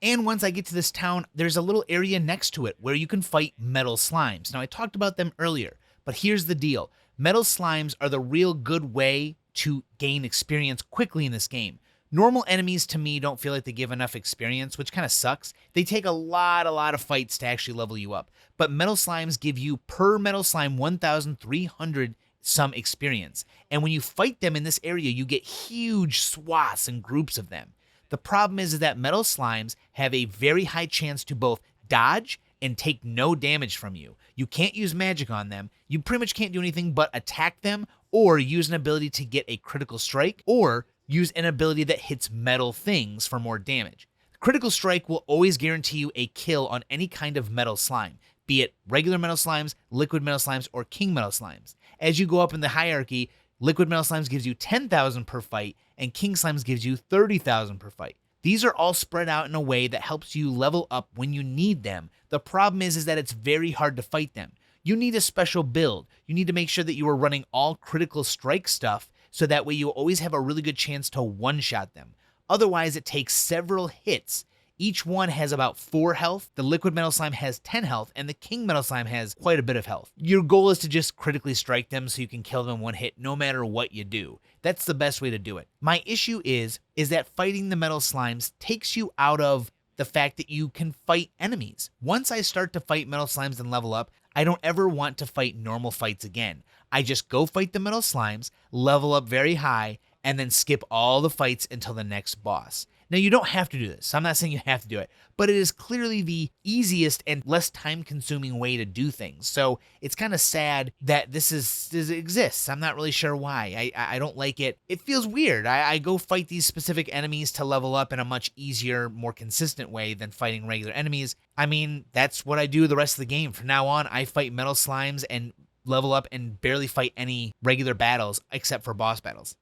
And once I get to this town, there's a little area next to it where you can fight metal slimes. Now, I talked about them earlier, but here's the deal. Metal slimes are the real good way to gain experience quickly in this game. Normal enemies, to me, don't feel like they give enough experience, which kind of sucks. They take a lot of fights to actually level you up. But metal slimes give you, per metal slime, 1,300 some experience. And when you fight them in this area, you get huge swaths and groups of them. The problem is that metal slimes have a very high chance to both dodge and take no damage from you. You can't use magic on them. You pretty much can't do anything but attack them or use an ability to get a critical strike or use an ability that hits metal things for more damage. Critical strike will always guarantee you a kill on any kind of metal slime, be it regular metal slimes, liquid metal slimes, or king metal slimes. As you go up in the hierarchy, liquid metal slimes gives you 10,000 per fight, and king slimes gives you 30,000 per fight. These are all spread out in a way that helps you level up when you need them. The problem is that it's very hard to fight them. You need a special build. You need to make sure that you are running all critical strike stuff so that way you always have a really good chance to one-shot them. Otherwise, it takes several hits. Each one has about 4 health, the liquid metal slime has 10 health, and the king metal slime has quite a bit of health. Your goal is to just critically strike them so you can kill them in one hit no matter what you do. That's the best way to do it. My issue is that fighting the metal slimes takes you out of the fact that you can fight enemies. Once I start to fight metal slimes and level up, I don't ever want to fight normal fights again. I just go fight the metal slimes, level up very high, and then skip all the fights until the next boss. Now, you don't have to do this. I'm not saying you have to do it, but it is clearly the easiest and less time-consuming way to do things. So it's kind of sad that this exists. I'm not really sure why. I don't like it. It feels weird. I go fight these specific enemies to level up in a much easier, more consistent way than fighting regular enemies. I mean, that's what I do the rest of the game. From now on, I fight metal slimes and level up and barely fight any regular battles except for boss battles.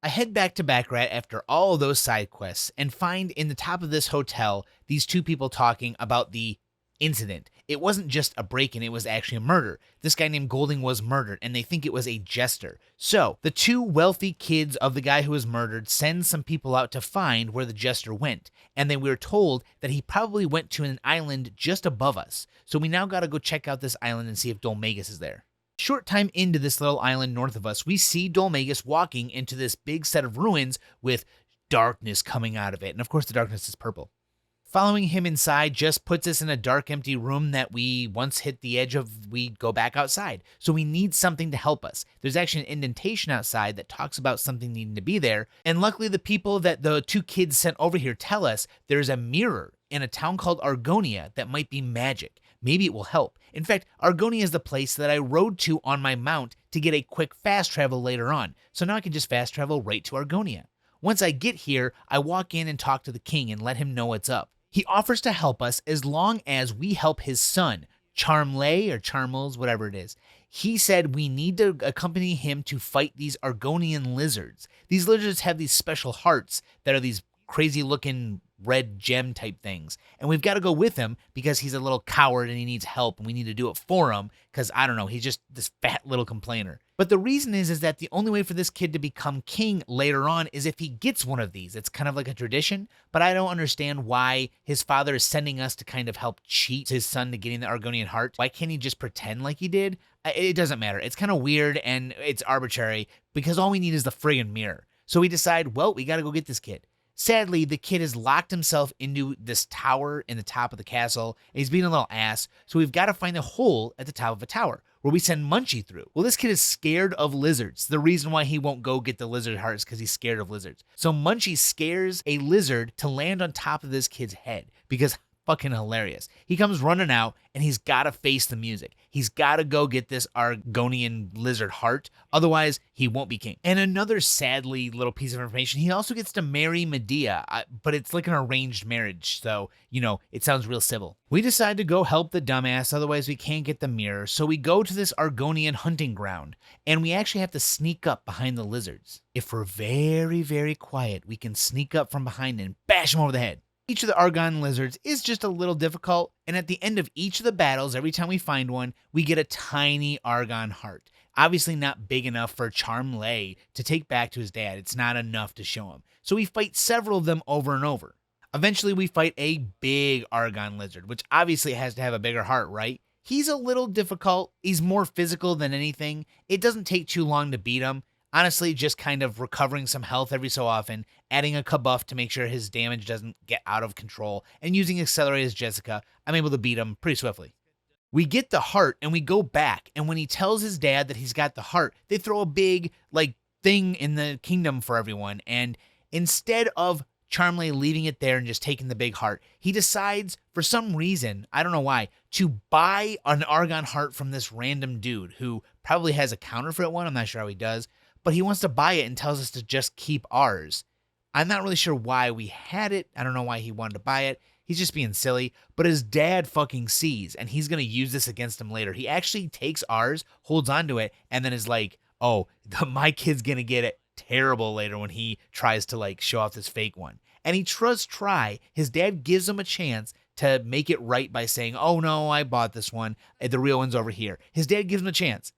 I head back to Backrat after all of those side quests and find in the top of this hotel these two people talking about the incident. It wasn't just a break-in, it was actually a murder. This guy named Golding was murdered, and they think it was a jester. So, the two wealthy kids of the guy who was murdered send some people out to find where the jester went, and then we were told that he probably went to an island just above us. So we now gotta go check out this island and see if Dolmagus is there. Short time into this little island north of us, we see Dolmagus walking into this big set of ruins with darkness coming out of it. And of course, the darkness is purple. Following him inside just puts us in a dark, empty room that we once hit the edge of, we go back outside. So we need something to help us. There's actually an indentation outside that talks about something needing to be there. And luckily, the people that the two kids sent over here tell us there's a mirror in a town called Argonia that might be magic. Maybe it will help. In fact, Argonia is the place that I rode to on my mount to get a quick fast travel later on. So now I can just fast travel right to Argonia. Once I get here, I walk in and talk to the king and let him know what's up. He offers to help us as long as we help his son, Charmley or Charmles, whatever it is. He said we need to accompany him to fight these Argonian lizards. These lizards have these special hearts that are these crazy looking red gem type things. And we've got to go with him because he's a little coward and he needs help and we need to do it for him because, I don't know, he's just this fat little complainer. But the reason is that the only way for this kid to become king later on is if he gets one of these. It's kind of like a tradition, but I don't understand why his father is sending us to kind of help cheat his son to getting the Argonian heart. Why can't he just pretend like he did? It doesn't matter. It's kind of weird and it's arbitrary because all we need is the friggin' mirror. So we decide, well, we got to go get this kid. Sadly, the kid has locked himself into this tower in the top of the castle, and he's being a little ass, so we've got to find a hole at the top of a tower, where we send Munchie through. Well, this kid is scared of lizards. The reason why he won't go get the lizard heart is because he's scared of lizards. So Munchie scares a lizard to land on top of this kid's head, because fucking hilarious. He comes running out, and he's got to face the music. He's got to go get this Argonian lizard heart, otherwise he won't be king. And another sadly little piece of information, he also gets to marry Medea, but it's like an arranged marriage, so, it sounds real civil. We decide to go help the dumbass, otherwise we can't get the mirror, so we go to this Argonian hunting ground, and we actually have to sneak up behind the lizards. If we're very, very quiet, we can sneak up from behind and bash them over the head. Each of the Argon lizards is just a little difficult, and at the end of each of the battles, every time we find one, we get a tiny Argon heart. Obviously not big enough for Charmley to take back to his dad. It's not enough to show him. So we fight several of them over and over. Eventually we fight a big Argon lizard, which obviously has to have a bigger heart, right? He's a little difficult. He's more physical than anything. It doesn't take too long to beat him. Honestly, just kind of recovering some health every so often, adding a kabuff to make sure his damage doesn't get out of control, and using Accelerate as Jessica, I'm able to beat him pretty swiftly. We get the heart, and we go back, and when he tells his dad that he's got the heart, they throw a big, thing in the kingdom for everyone, and instead of Charmley leaving it there and just taking the big heart, he decides, for some reason, I don't know why, to buy an Argon heart from this random dude, who probably has a counterfeit one, I'm not sure how he does, but he wants to buy it and tells us to just keep ours. I'm not really sure why we had it. I don't know why he wanted to buy it. He's just being silly. But his dad fucking sees, and he's going to use this against him later. He actually takes ours, holds onto it, and then is like, oh, my kid's going to get it terrible later when he tries to, show off this fake one. And he does try. His dad gives him a chance to make it right by saying, oh, no, I bought this one. The real one's over here. His dad gives him a chance,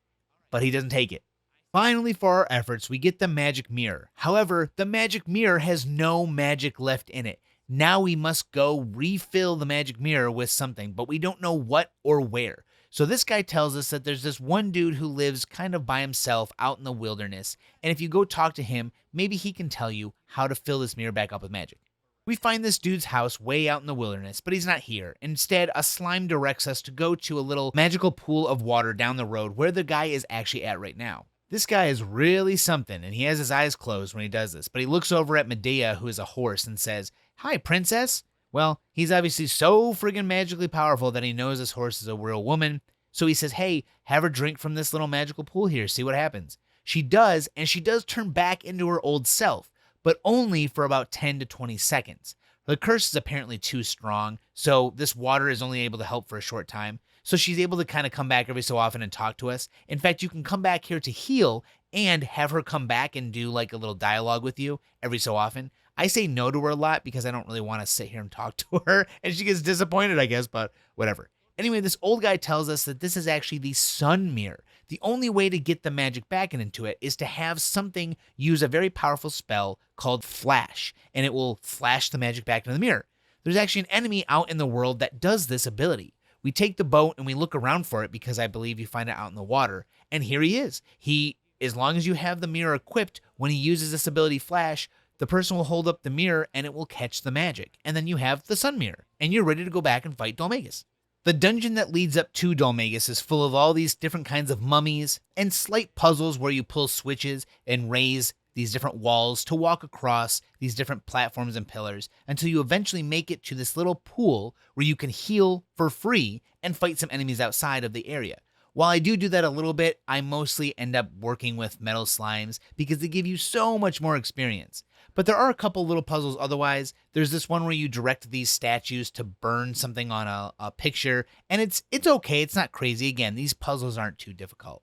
but he doesn't take it. Finally, for our efforts, we get the magic mirror. However, the magic mirror has no magic left in it. Now we must go refill the magic mirror with something, but we don't know what or where. So this guy tells us that there's this one dude who lives kind of by himself out in the wilderness, and if you go talk to him, maybe he can tell you how to fill this mirror back up with magic. We find this dude's house way out in the wilderness, but he's not here. Instead, a slime directs us to go to a little magical pool of water down the road where the guy is actually at right now. This guy is really something, and he has his eyes closed when he does this, but he looks over at Medea, who is a horse, and says, "Hi, princess." Well, he's obviously so friggin' magically powerful that he knows this horse is a real woman, so he says, hey, have her drink from this little magical pool here, see what happens. She does, and she does turn back into her old self, but only for about 10 to 20 seconds. The curse is apparently too strong, so this water is only able to help for a short time. So she's able to kind of come back every so often and talk to us. In fact, you can come back here to heal and have her come back and do a little dialogue with you every so often. I say no to her a lot because I don't really want to sit here and talk to her, and she gets disappointed, I guess, but whatever. Anyway, this old guy tells us that this is actually the sun mirror. The only way to get the magic back into it is to have something use a very powerful spell called Flash, and it will flash the magic back into the mirror. There's actually an enemy out in the world that does this ability. We take the boat and we look around for it because I believe you find it out in the water. And here he is. As long as you have the mirror equipped, when he uses this ability Flash, the person will hold up the mirror and it will catch the magic. And then you have the sun mirror and you're ready to go back and fight Dolmagus. The dungeon that leads up to Dolmagus is full of all these different kinds of mummies and slight puzzles where you pull switches and raise these different walls to walk across these different platforms and pillars until you eventually make it to this little pool where you can heal for free and fight some enemies outside of the area. While I do that a little bit, I mostly end up working with metal slimes because they give you so much more experience. But there are a couple little puzzles otherwise. There's this one where you direct these statues to burn something on a picture, and it's okay, it's not crazy. Again, these puzzles aren't too difficult.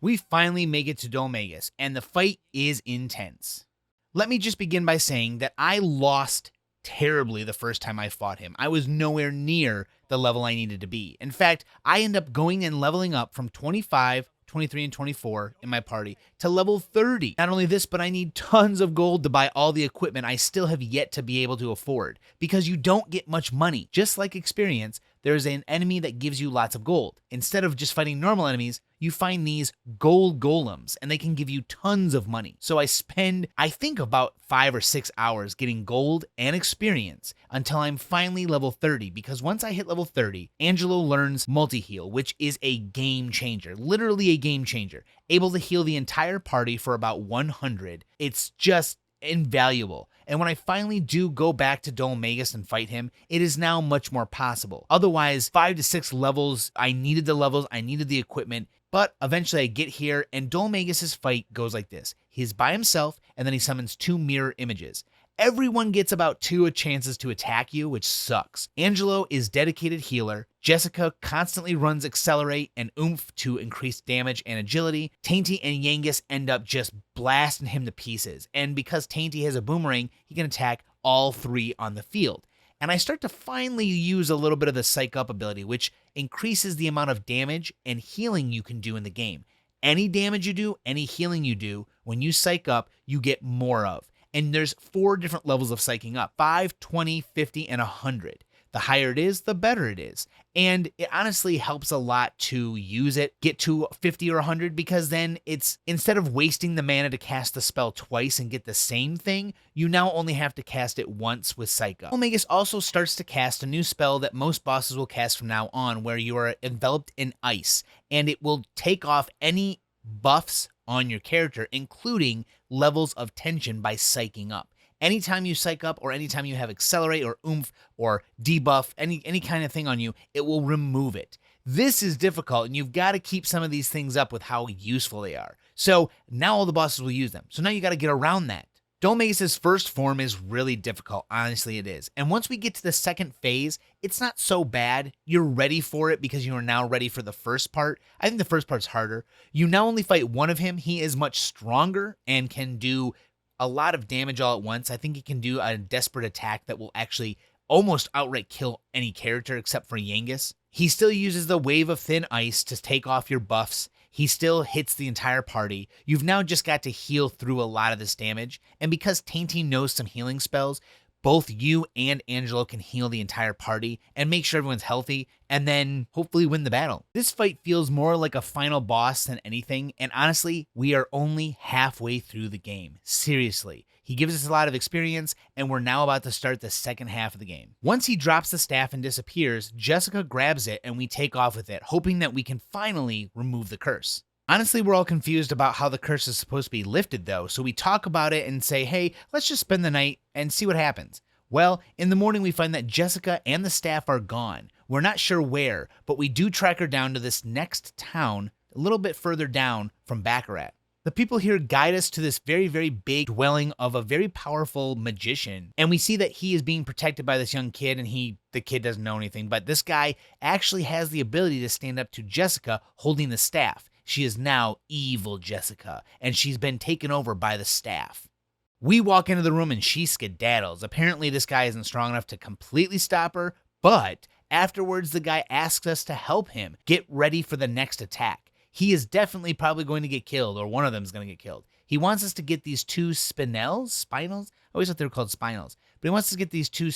We finally make it to Dolmagus, and the fight is intense. Let me just begin by saying that I lost terribly the first time I fought him. I was nowhere near the level I needed to be. In fact, I end up going and leveling up from 25, 23, and 24 in my party to level 30. Not only this, but I need tons of gold to buy all the equipment I still have yet to be able to afford, because you don't get much money. Just like experience, there's an enemy that gives you lots of gold. Instead of just fighting normal enemies, you find these gold golems, and they can give you tons of money. So I spend, I think, about 5 or 6 hours getting gold and experience until I'm finally level 30, because once I hit level 30, Angelo learns multi-heal, which is a game changer, literally a game changer. Able to heal the entire party for about 100. It's just invaluable. And when I finally do go back to Dolmagus and fight him, it is now much more possible. Otherwise, 5 to 6 levels, I needed the equipment, but eventually I get here, and Dolmagus' fight goes like this. He's by himself, and then he summons 2 mirror images. Everyone gets about 2 chances to attack you, which sucks. Angelo is dedicated healer. Jessica constantly runs accelerate and oomph to increase damage and agility. Tainty and Yangus end up just blasting him to pieces. And because Tainty has a boomerang, he can attack all 3 on the field. And I start to finally use a little bit of the Psych Up ability, which increases the amount of damage and healing you can do in the game. Any damage you do, any healing you do, when you Psych Up, you get more of. And there's 4 different levels of psyching up: 5, 20, 50, and 100. The higher it is, the better it is. And it honestly helps a lot to use it, get to 50 or 100, because then it's, instead of wasting the mana to cast the spell twice and get the same thing, you now only have to cast it once with Psych Up. Dolmagus also starts to cast a new spell that most bosses will cast from now on, where you are enveloped in ice, and it will take off any buffs on your character, including levels of tension, by psyching up. Anytime you psych up, or anytime you have accelerate or oomph or debuff, any kind of thing on you, it will remove it. This is difficult, and you've got to keep some of these things up with how useful they are. So now all the bosses will use them. So now you got to get around that. Dolmagus' first form is really difficult, honestly it is. And once we get to the second phase, it's not so bad. You're ready for it because you are now ready for the first part. I think the first part's harder. You now only fight one of him. He is much stronger and can do a lot of damage all at once. I think he can do a desperate attack that will actually almost outright kill any character except for Yangus. He still uses the wave of thin ice to take off your buffs. He still hits the entire party. You've now just got to heal through a lot of this damage. And because Tainty knows some healing spells, both you and Angelo can heal the entire party and make sure everyone's healthy, and then hopefully win the battle. This fight feels more like a final boss than anything, and honestly, we are only halfway through the game. Seriously. He gives us a lot of experience, and we're now about to start the second half of the game. Once he drops the staff and disappears, Jessica grabs it and we take off with it, hoping that we can finally remove the curse. Honestly, we're all confused about how the curse is supposed to be lifted though, so we talk about it and say, hey, let's just spend the night and see what happens. Well, in the morning we find that Jessica and the staff are gone. We're not sure where, but we do track her down to this next town, a little bit further down from Baccarat. The people here guide us to this very, very big dwelling of a very powerful magician. And we see that he is being protected by this young kid, and the kid doesn't know anything. But this guy actually has the ability to stand up to Jessica holding the staff. She is now evil Jessica, and she's been taken over by the staff. We walk into the room and she skedaddles. Apparently this guy isn't strong enough to completely stop her, but afterwards the guy asks us to help him get ready for the next attack. He is definitely probably going to get killed, or one of them is going to get killed. He wants us to get these 2 spinels? I always thought they were called spinels. But he wants us to get these 2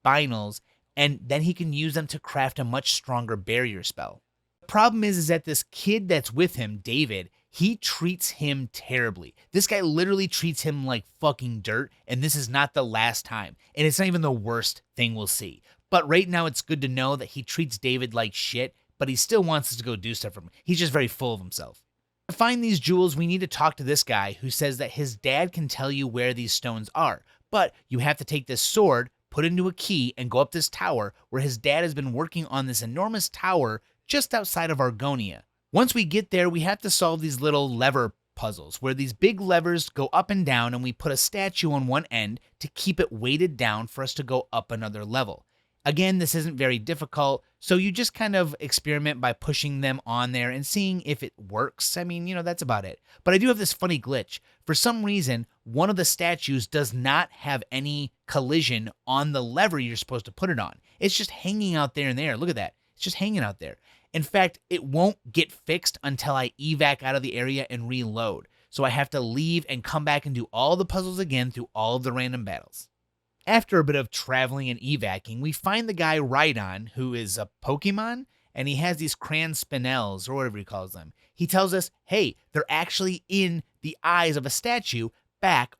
spinels, and then he can use them to craft a much stronger barrier spell. The problem is that this kid that's with him, David, he treats him terribly. This guy literally treats him like fucking dirt, and this is not the last time. And it's not even the worst thing we'll see. But right now it's good to know that he treats David like shit, but he still wants us to go do stuff for him. He's just very full of himself. To find these jewels, we need to talk to this guy who says that his dad can tell you where these stones are, but you have to take this sword, put it into a key, and go up this tower where his dad has been working on this enormous tower just outside of Argonia.
Once we get there, we have to solve these little lever puzzles where these big levers go up and down, and we put a statue on one end to keep it weighted down for us to go up another level. Again, this isn't very difficult, so you just kind of experiment by pushing them on there and seeing if it works. I mean, that's about it. But I do have this funny glitch. For some reason, one of the statues does not have any collision on the lever you're supposed to put it on. It's just hanging out there and there. Look at that. It's just hanging out there. In fact, it won't get fixed until I evac out of the area and reload. So I have to leave and come back and do all the puzzles again through all of the random battles. After a bit of traveling and evacing, we find the guy Rhydon, who is a Pokemon, and he has these crayon spinels, or whatever he calls them. He tells us, hey, they're actually in the eyes of a statue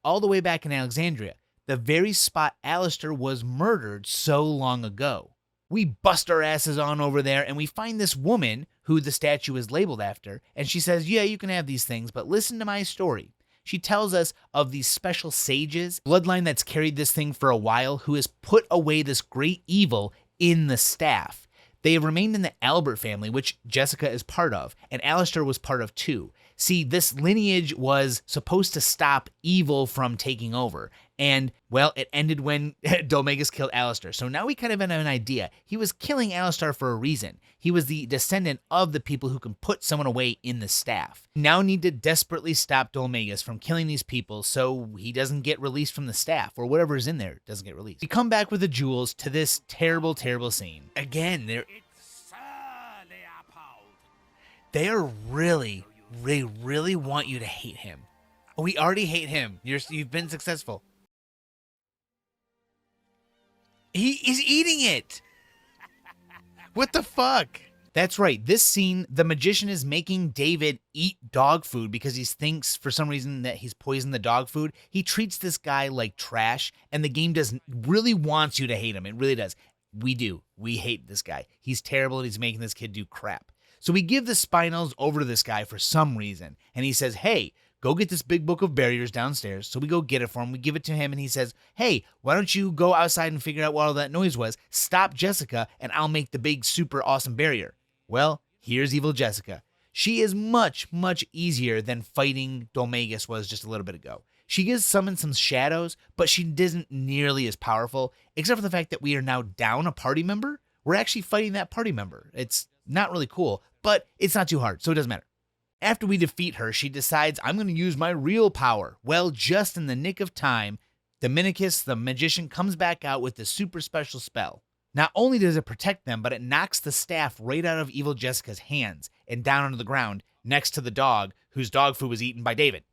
all the way back in Alexandria, the very spot Alistair was murdered so long ago. We bust our asses on over there, and we find this woman who the statue is labeled after, and she says, yeah, you can have these things, but listen to my story. She tells us of these special sages, bloodline that's carried this thing for a while, who has put away this great evil in the staff. They have remained in the Albert family, which Jessica is part of, and Alistair was part of too. See, this lineage was supposed to stop evil from taking over, and, well, it ended when Dolmagus killed Alistair. So now we kind of have an idea. He was killing Alistair for a reason. He was the descendant of the people who can put someone away in the staff. Now need to desperately stop Dolmagus from killing these people so he doesn't get released from the staff, or whatever is in there doesn't get released. We come back with the jewels to this terrible, terrible scene. Again, they really want you to hate him. We already hate him. You've been successful. He is eating it. What the fuck? That's right. This scene, the magician is making David eat dog food because he thinks for some reason that he's poisoned the dog food. He treats this guy like trash, and the game really wants you to hate him. It really does. We do. We hate this guy. He's terrible, and he's making this kid do crap. So we give the spinels over to this guy for some reason, and he says, hey, go get this big book of barriers downstairs. So we go get it for him. We give it to him, and he says, hey, why don't you go outside and figure out what all that noise was? Stop Jessica, and I'll make the big, super awesome barrier. Well, here's evil Jessica. She is much, much easier than fighting Dolmagus was just a little bit ago. She gets summoned some shadows, but she isn't nearly as powerful, except for the fact that we are now down a party member. We're actually fighting that party member. It's not really cool, but it's not too hard, so it doesn't matter. After we defeat her, she decides, I'm going to use my real power. Well, just in the nick of time, Dominicus, the magician, comes back out with this super special spell. Not only does it protect them, but it knocks the staff right out of evil Jessica's hands and down onto the ground next to the dog, whose dog food was eaten by David.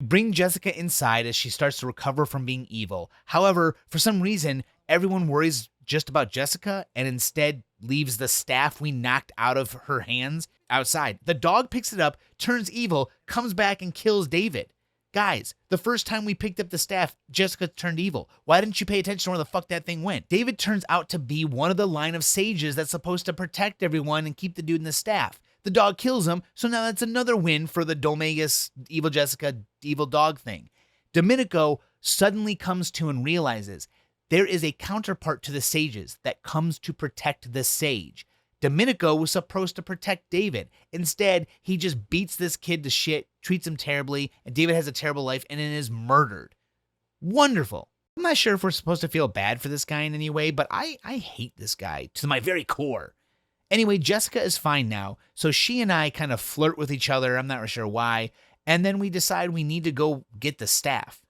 We bring Jessica inside as she starts to recover from being evil. However, for some reason, everyone worries just about Jessica and instead leaves the staff we knocked out of her hands outside. The dog picks it up, turns evil, comes back and kills David. Guys, the first time we picked up the staff, Jessica turned evil. Why didn't you pay attention to where the fuck that thing went? David turns out to be one of the line of sages that's supposed to protect everyone and keep the dude in the staff. The dog kills him, so now that's another win for the Dolmagus, evil Jessica, evil dog thing. Domenico suddenly comes to and realizes there is a counterpart to the sages that comes to protect the sage. Domenico was supposed to protect David. Instead, he just beats this kid to shit, treats him terribly, and David has a terrible life and then is murdered. Wonderful. I'm not sure if we're supposed to feel bad for this guy in any way, but I hate this guy to my very core. Anyway, Jessica is fine now, so she and I kind of flirt with each other. I'm not really sure why. And then we decide we need to go get the staff.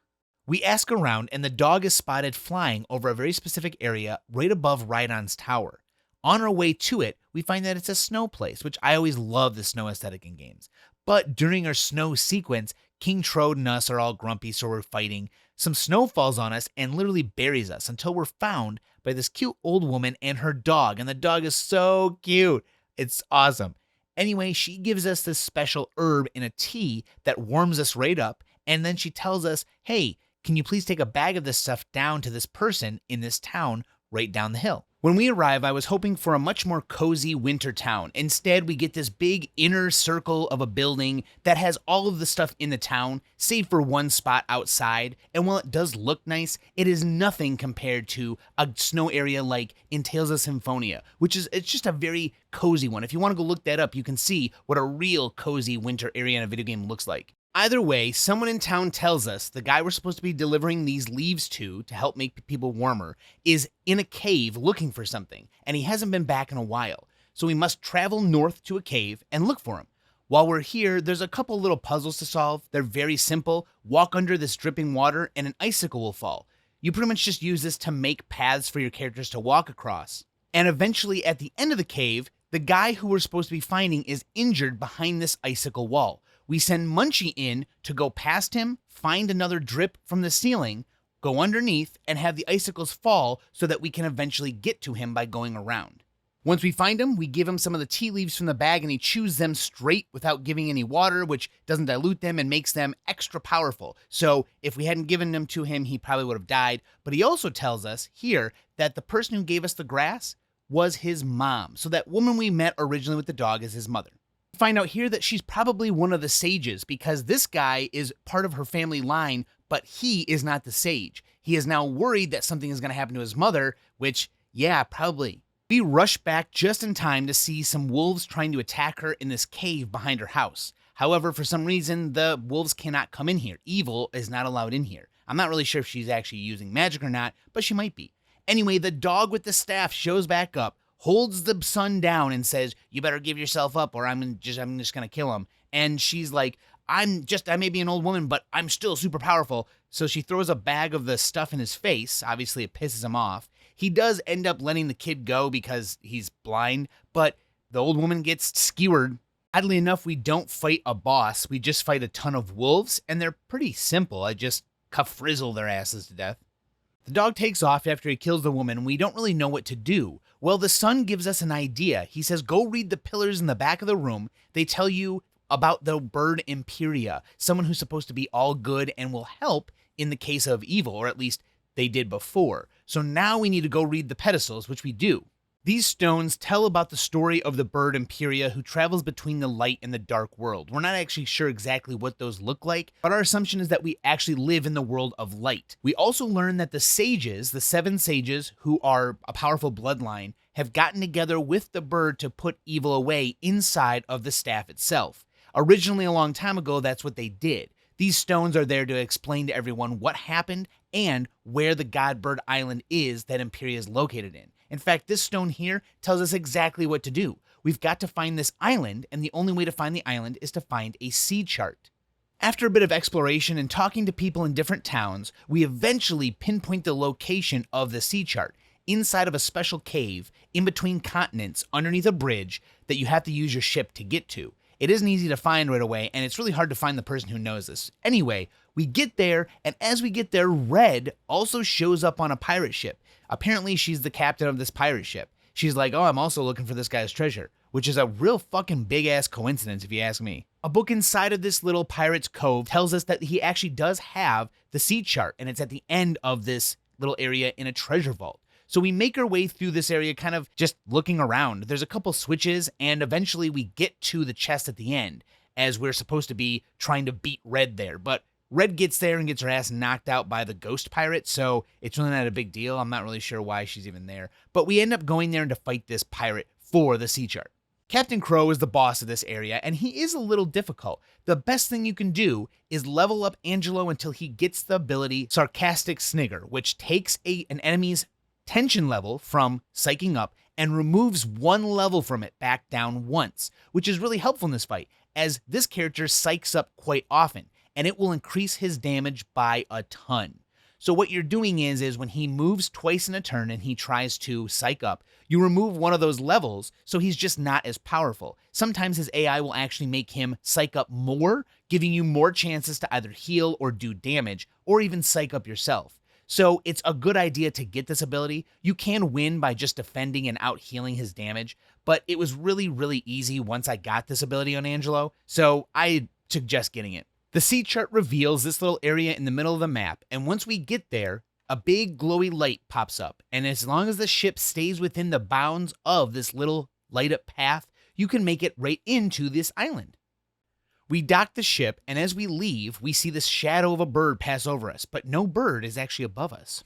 We ask around, and the dog is spotted flying over a very specific area right above Rhydon's tower. On our way to it, we find that it's a snow place, which I always love the snow aesthetic in games. But during our snow sequence, King Trode and us are all grumpy, so we're fighting. Some snow falls on us and literally buries us until we're found by this cute old woman and her dog, and the dog is so cute. It's awesome. Anyway, she gives us this special herb in a tea that warms us right up, and then she tells us, hey, can you please take a bag of this stuff down to this person in this town right down the hill? When we arrive, I was hoping for a much more cozy winter town. Instead, we get this big inner circle of a building that has all of the stuff in the town, save for one spot outside. And while it does look nice, it is nothing compared to a snow area like in Tales of Symphonia, it's just a very cozy one. If you want to go look that up, you can see what a real cozy winter area in a video game looks like. Either way, someone in town tells us the guy we're supposed to be delivering these leaves to help make people warmer is in a cave looking for something, and he hasn't been back in a while. So we must travel north to a cave and look for him. While we're here, there's a couple little puzzles to solve. They're very simple. Walk under this dripping water and an icicle will fall. You pretty much just use this to make paths for your characters to walk across. And eventually, at the end of the cave, the guy who we're supposed to be finding is injured behind this icicle wall. We send Munchie in to go past him, find another drip from the ceiling, go underneath, and have the icicles fall so that we can eventually get to him by going around. Once we find him, we give him some of the tea leaves from the bag and he chews them straight without giving any water, which doesn't dilute them and makes them extra powerful. So if we hadn't given them to him, he probably would have died. But he also tells us here that the person who gave us the grass was his mom. So that woman we met originally with the dog is his mother. Find out here that she's probably one of the sages because this guy is part of her family line, but he is not the sage. He is now worried that something is going to happen to his mother, which, yeah, probably. We rush back just in time to see some wolves trying to attack her in this cave behind her house. However, for some reason, the wolves cannot come in here. Evil is not allowed in here. I'm not really sure if she's actually using magic or not, but she might be. Anyway, the dog with the staff shows back up, holds the son down and says, "You better give yourself up or I'm just going to kill him." And she's like, I may be an old woman, but I'm still super powerful. So she throws a bag of the stuff in his face. Obviously, it pisses him off. He does end up letting the kid go because he's blind, but the old woman gets skewered. Oddly enough, we don't fight a boss. We just fight a ton of wolves, and they're pretty simple. I just frizzle their asses to death. The dog takes off after he kills the woman, and we don't really know what to do. Well, the son gives us an idea. He says, go read the pillars in the back of the room. They tell you about the bird Imperia, someone who's supposed to be all good and will help in the case of evil, or at least they did before. So now we need to go read the pedestals, which we do. These stones tell about the story of the bird Imperia who travels between the light and the dark world. We're not actually sure exactly what those look like, but our assumption is that we actually live in the world of light. We also learn that the sages, the 7 sages who are a powerful bloodline, have gotten together with the bird to put evil away inside of the staff itself. Originally, a long time ago, that's what they did. These stones are there to explain to everyone what happened and where the God Bird Island is that Imperia is located in. In fact, this stone here tells us exactly what to do. We've got to find this island, and the only way to find the island is to find a sea chart. After a bit of exploration and talking to people in different towns, we eventually pinpoint the location of the sea chart inside of a special cave in between continents underneath a bridge that you have to use your ship to get to. It isn't easy to find right away, and it's really hard to find the person who knows this. Anyway, we get there, and as we get there, Red also shows up on a pirate ship. Apparently, she's the captain of this pirate ship. She's like, oh, I'm also looking for this guy's treasure, which is a real fucking big-ass coincidence if you ask me. A book inside of this little pirate's cove tells us that he actually does have the sea chart, and it's at the end of this little area in a treasure vault. So we make our way through this area kind of just looking around. There's a couple switches, and eventually we get to the chest at the end, as we're supposed to be trying to beat Red there. But Red gets there and gets her ass knocked out by the ghost pirate, so it's really not a big deal. I'm not really sure why she's even there. But we end up going there to fight this pirate for the sea chart. Captain Crow is the boss of this area, and he is a little difficult. The best thing you can do is level up Angelo until he gets the ability Sarcastic Snigger, which takes an enemy's tension level from psyching up and removes 1 level from it back down once, which is really helpful in this fight, as this character psychs up quite often, and it will increase his damage by a ton. So what you're doing is when he moves twice in a turn and he tries to psych up, you remove one of those levels so he's just not as powerful. Sometimes his AI will actually make him psych up more, giving you more chances to either heal or do damage, or even psych up yourself. So it's a good idea to get this ability. You can win by just defending and out healing his damage, but it was really, really easy once I got this ability on Angelo, so I suggest getting it. The sea chart reveals this little area in the middle of the map, and once we get there, a big glowy light pops up, and as long as the ship stays within the bounds of this little light up path, you can make it right into this island. We dock the ship, and as we leave, we see this shadow of a bird pass over us, but no bird is actually above us.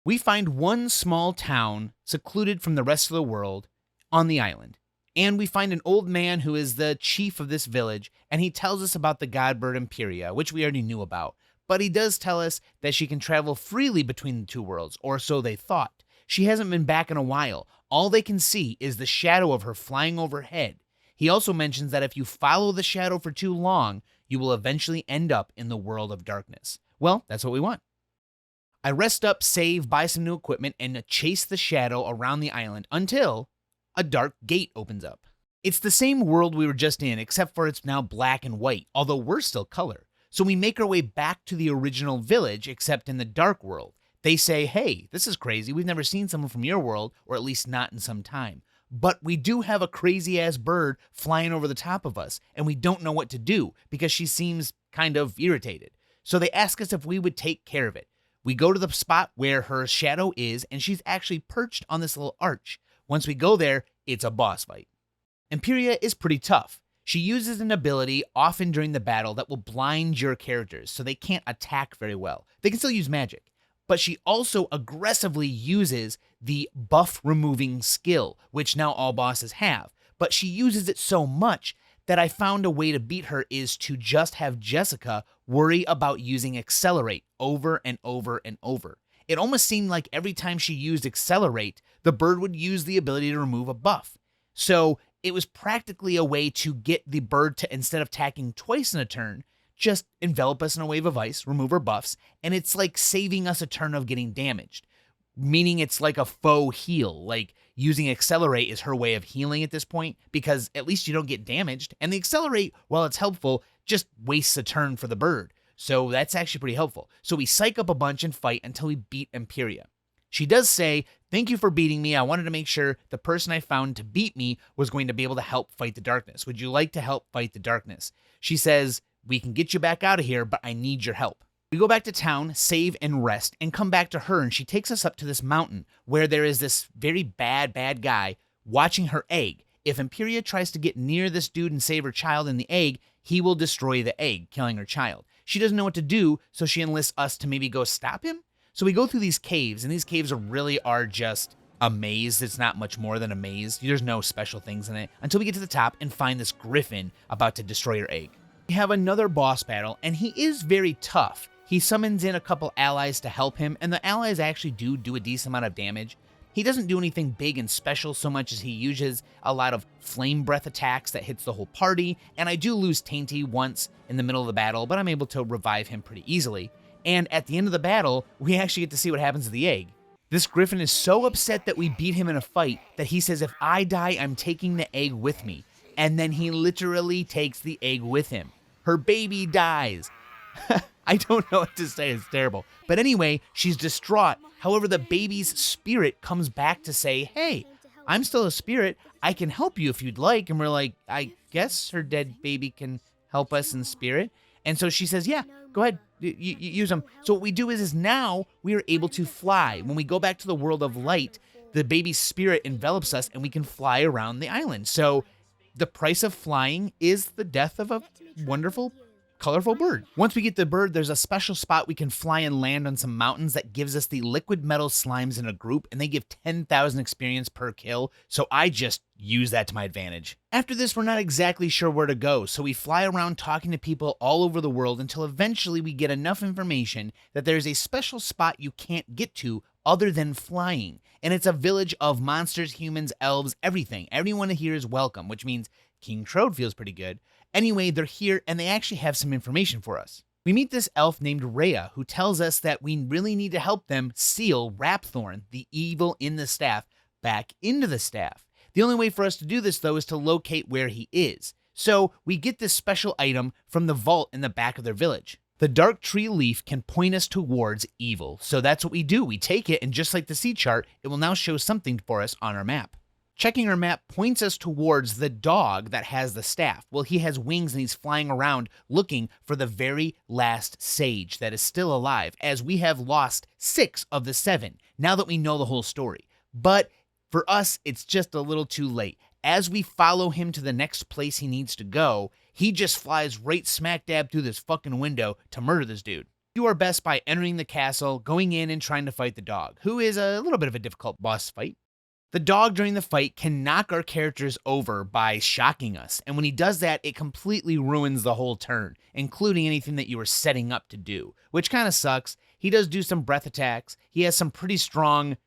We find one small town secluded from the rest of the world on the island, and we find an old man who is the chief of this village, and he tells us about the god bird Imperia, which we already knew about, but he does tell us that she can travel freely between the two worlds, or so they thought. She hasn't been back in a while. All they can see is the shadow of her flying overhead. He also mentions that if you follow the shadow for too long, you will eventually end up in the world of darkness. Well, that's what we want. I rest up, save, buy some new equipment, and chase the shadow around the island until a dark gate opens up. It's the same world we were just in, except for it's now black and white, although we're still color. So we make our way back to the original village, except in the dark world. They say, hey, this is crazy. We've never seen someone from your world, or at least not in some time. But we do have a crazy-ass bird flying over the top of us, and we don't know what to do because she seems kind of irritated. So they ask us if we would take care of it. We go to the spot where her shadow is, and she's actually perched on this little arch. Once we go there, it's a boss fight. Imperia is pretty tough. She uses an ability often during the battle that will blind your characters, so they can't attack very well. They can still use magic. But she also aggressively uses the buff removing skill, which now all bosses have. But she uses it so much that I found a way to beat her is to just have Jessica worry about using Accelerate over and over and over. It almost seemed like every time she used Accelerate, the bird would use the ability to remove a buff. So it was practically a way to get the bird to, instead of attacking twice in a turn, just envelop us in a wave of ice, remove our buffs, and it's like saving us a turn of getting damaged. Meaning it's like a faux heal, like using Accelerate is her way of healing at this point, because at least you don't get damaged, and the Accelerate, while it's helpful, just wastes a turn for the bird. So that's actually pretty helpful. So we psych up a bunch and fight until we beat Imperia. She does say, thank you for beating me. I wanted to make sure the person I found to beat me was going to be able to help fight the darkness. Would you like to help fight the darkness? She says, we can get you back out of here, but I need your help. We go back to town, save and rest, and come back to her, and she takes us up to this mountain where there is this very bad guy watching her egg. If Imperia tries to get near this dude and save her child in the egg, he will destroy the egg, killing her child. She doesn't know what to do, so she enlists us to maybe go stop him. So we go through these caves, and these caves are just a maze. It's not much more than a maze. There's no special things in it until we get to the top and find this griffin about to destroy her egg. We have another boss battle, and he is very tough. He summons in a couple allies to help him, and the allies actually do a decent amount of damage. He doesn't do anything big and special so much as he uses a lot of flame breath attacks that hits the whole party, and I do lose Tainty once in the middle of the battle, but I'm able to revive him pretty easily. And at the end of the battle, we actually get to see what happens to the egg. This griffin is so upset that we beat him in a fight that he says, if I die, I'm taking the egg with me. And then he literally takes the egg with him. Her baby dies. I don't know what to say, it's terrible. But anyway, she's distraught. However, the baby's spirit comes back to say, hey, I'm still a spirit. I can help you if you'd like. And we're like, I guess her dead baby can help us in spirit. And so she says, yeah, go ahead, use them. So what we do is now we are able to fly. When we go back to the world of light, the baby's spirit envelops us and we can fly around the island. So the price of flying is the death of a wonderful, colorful bird. Once we get the bird, there's a special spot we can fly and land on some mountains that gives us the liquid metal slimes in a group, and they give 10,000 experience per kill, so I just use that to my advantage. After this, we're not exactly sure where to go, so we fly around talking to people all over the world until eventually we get enough information that there's a special spot you can't get to other than flying, and it's a village of monsters, humans, elves, everything. Everyone here is welcome, which means King Trode feels pretty good. Anyway, they're here, and they actually have some information for us. We meet this elf named Rhea, who tells us that we really need to help them seal Rapthorn, the evil in the staff, back into the staff. The only way for us to do this, though, is to locate where he is. So we get this special item from the vault in the back of their village. The dark tree leaf can point us towards evil, so that's what we do. We take it, and just like the sea chart, it will now show something for us on our map. Checking our map points us towards the dog that has the staff. Well, he has wings and he's flying around looking for the very last sage that is still alive, as we have lost 6 of the 7 now that we know the whole story. But for us, it's just a little too late. As we follow him to the next place he needs to go, he just flies right smack dab through this fucking window to murder this dude. Do our best by entering the castle, going in and trying to fight the dog, who is a little bit of a difficult boss fight. The dog during the fight can knock our characters over by shocking us, and when he does that, it completely ruins the whole turn, including anything that you were setting up to do, which kind of sucks. He does do some breath attacks. He has some pretty strong,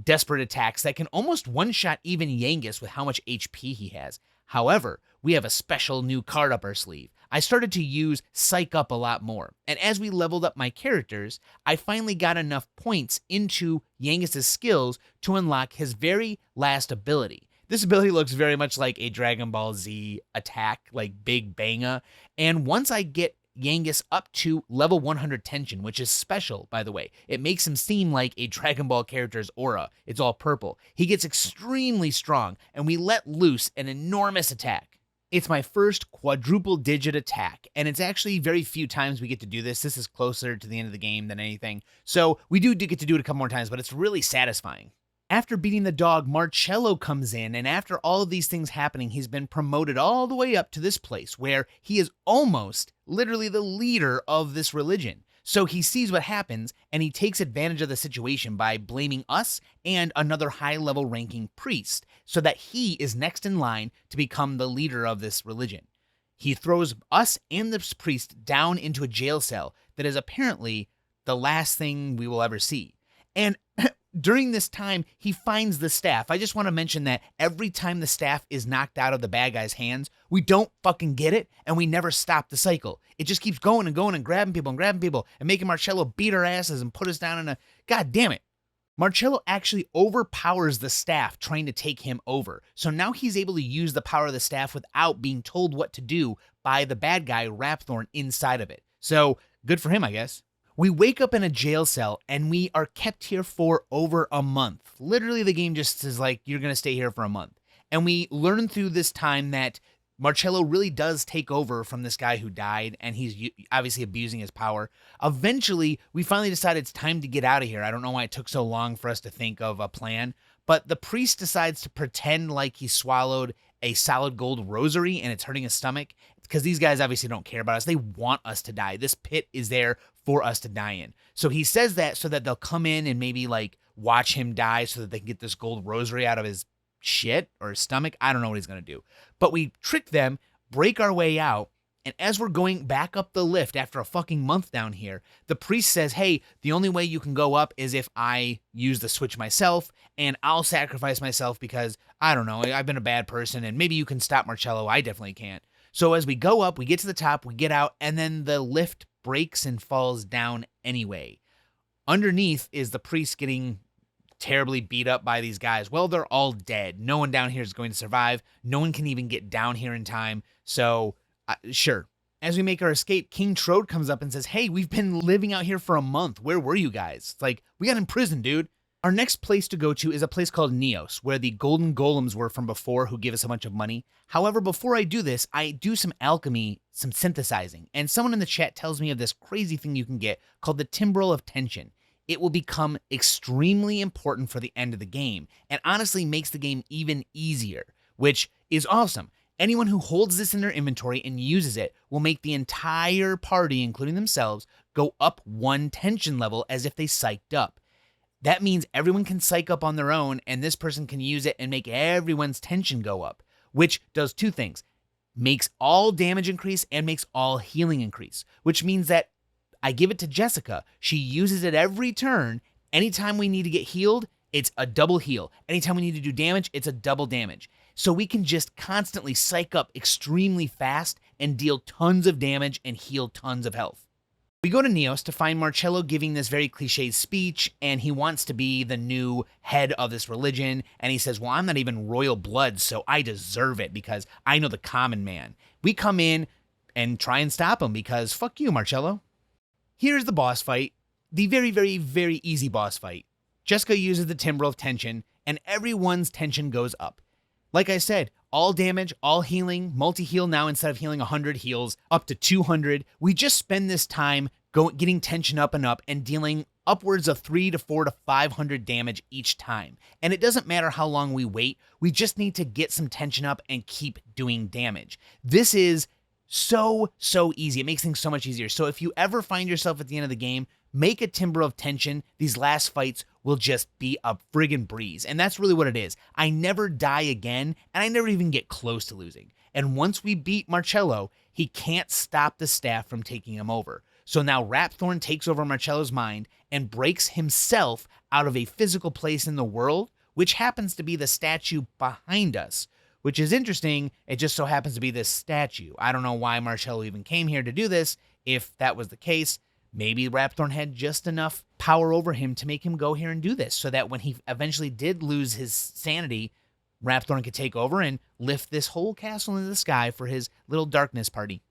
desperate attacks that can almost one-shot even Yangus with how much HP he has. However, we have a special new card up our sleeve. I started to use Psych Up a lot more, and as we leveled up my characters, I finally got enough points into Yangus' skills to unlock his very last ability. This ability looks very much like a Dragon Ball Z attack, like Big Banga, and once I get Yangus up to level 100 tension, which is special, by the way. It makes him seem like a Dragon Ball character's aura. It's all purple. He gets extremely strong, and we let loose an enormous attack. It's my first quadruple digit attack, and it's actually very few times we get to do this. This is closer to the end of the game than anything. So we do get to do it a couple more times, but it's really satisfying. After beating the dog, Marcello comes in, and after all of these things happening, he's been promoted all the way up to this place where he is almost literally the leader of this religion. So he sees what happens, and he takes advantage of the situation by blaming us and another high-level ranking priest so that he is next in line to become the leader of this religion. He throws us and this priest down into a jail cell that is apparently the last thing we will ever see. And during this time, he finds the staff. I just want to mention that every time the staff is knocked out of the bad guy's hands, we don't fucking get it, and we never stop the cycle. It just keeps going and grabbing people and making Marcello beat our asses and put us down in a... God damn it. Marcello actually overpowers the staff trying to take him over. So now he's able to use the power of the staff without being told what to do by the bad guy, Rapthorn, inside of it. So good for him, I guess. We wake up in a jail cell, and we are kept here for over a month. Literally, the game just is like, you're going to stay here for a month. And we learn through this time that Marcello really does take over from this guy who died, and he's obviously abusing his power. Eventually, we finally decide it's time to get out of here. I don't know why it took so long for us to think of a plan, but the priest decides to pretend like he swallowed a solid gold rosary and it's hurting his stomach, because these guys obviously don't care about us. They want us to die. This pit is there for us to die in. So he says that so that they'll come in and maybe like watch him die so that they can get this gold rosary out of his shit or his stomach. I don't know what he's going to do. But we trick them, break our way out, and as we're going back up the lift after a fucking month down here, the priest says, hey, the only way you can go up is if I use the switch myself, and I'll sacrifice myself because, I don't know, I've been a bad person, and maybe you can stop Marcello. I definitely can't. So as we go up, we get to the top, we get out, and then the lift breaks and falls down anyway. Underneath is the priest getting terribly beat up by these guys. Well, they're all dead. No one down here is going to survive. No one can even get down here in time. So, sure. As we make our escape, King Trode comes up and says, hey, we've been living out here for a month. Where were you guys? It's like, we got in prison, dude. Our next place to go to is a place called Neos, where the golden golems were from before who give us a bunch of money. However, before I do this, I do some alchemy, some synthesizing, and someone in the chat tells me of this crazy thing you can get called the Timbrel of Tension. It will become extremely important for the end of the game, and honestly makes the game even easier, which is awesome. Anyone who holds this in their inventory and uses it will make the entire party, including themselves, go up 1 tension level as if they psyched up. That means everyone can psych up on their own, and this person can use it and make everyone's tension go up, which does 2 things. Makes all damage increase and makes all healing increase, which means that I give it to Jessica. She uses it every turn. Anytime we need to get healed, it's a double heal. Anytime we need to do damage, it's a double damage. So we can just constantly psych up extremely fast and deal tons of damage and heal tons of health. We go to Neos to find Marcello giving this very cliched speech, and he wants to be the new head of this religion, and he says, well, I'm not even royal blood, so I deserve it because I know the common man. We come in and try and stop him because fuck you, Marcello. Here's the boss fight, the very, very, very easy boss fight. Jessica uses the Timbrel of Tension, and everyone's tension goes up. Like I said, all damage, all healing, multi-heal now instead of healing 100 heals up to 200. We just spend this time getting tension up and up and dealing upwards of 300 to 400 to 500 damage each time. And it doesn't matter how long we wait, we just need to get some tension up and keep doing damage. This is so easy. It makes things so much easier. So if you ever find yourself at the end of the game, make a Timber of Tension. These last fights will just be a friggin' breeze. And that's really what it is. I never die again, and I never even get close to losing. And once we beat Marcello, he can't stop the staff from taking him over. So now Rapthorn takes over Marcello's mind and breaks himself out of a physical place in the world, which happens to be the statue behind us, which is interesting. It just so happens to be this statue. I don't know why Marcello even came here to do this. If that was the case, maybe Rapthorn had just enough power over him to make him go here and do this, so that when he eventually did lose his sanity, Rapthorn could take over and lift this whole castle into the sky for his little darkness party.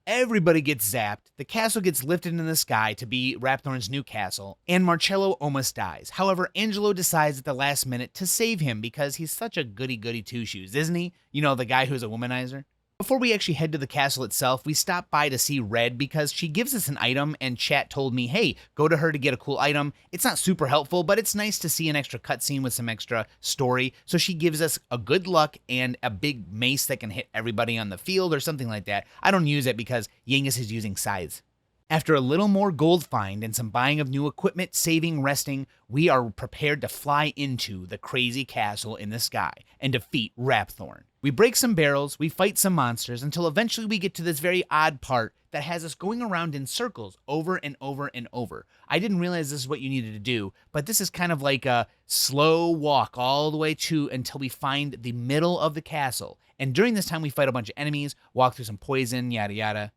Everybody gets zapped, the castle gets lifted into the sky to be Rapthorn's new castle, and Marcello almost dies. However, Angelo decides at the last minute to save him because he's such a goody-goody two-shoes, isn't he? You know, the guy who's a womanizer. Before we actually head to the castle itself, we stop by to see Red because she gives us an item, and chat told me, hey, go to her to get a cool item. It's not super helpful, but it's nice to see an extra cutscene with some extra story. So she gives us a good luck and a big mace that can hit everybody on the field or something like that. I don't use it because Yengus is using scythes. After a little more gold find and some buying of new equipment, saving, resting, we are prepared to fly into the crazy castle in the sky and defeat Rapthorn. We break some barrels, we fight some monsters, until eventually we get to this very odd part that has us going around in circles over and over and over. I didn't realize this is what you needed to do, but this is kind of like a slow walk all the way to until we find the middle of the castle. And during this time, we fight a bunch of enemies, walk through some poison, yada yada.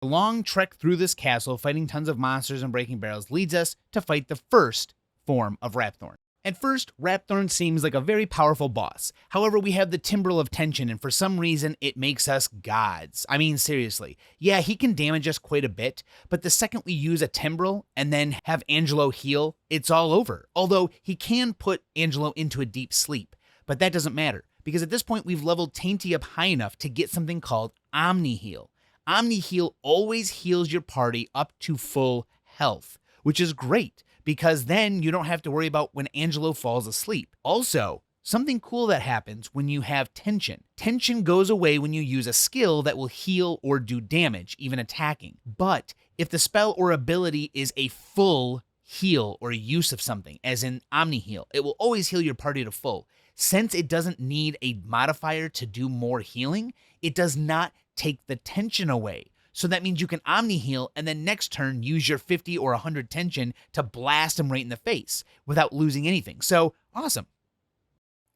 A long trek through this castle, fighting tons of monsters and breaking barrels, leads us to fight the first form of Rapthorn. At first, Rapthorn seems like a very powerful boss. However, we have the Timbrel of Tension, and for some reason, it makes us gods. I mean, seriously. Yeah, he can damage us quite a bit, but the second we use a Timbrel and then have Angelo heal, it's all over. Although, he can put Angelo into a deep sleep, but that doesn't matter, because at this point, we've leveled Tainty up high enough to get something called Omni Heal. Omni Heal always heals your party up to full health, which is great, because then you don't have to worry about when Angelo falls asleep. Also, something cool that happens when you have tension. Tension goes away when you use a skill that will heal or do damage, even attacking. But if the spell or ability is a full heal or use of something, as in Omni Heal, it will always heal your party to full. Since it doesn't need a modifier to do more healing, it does not take the tension away. So that means you can Omni Heal and then next turn use your 50 or 100 tension to blast him right in the face without losing anything. So awesome.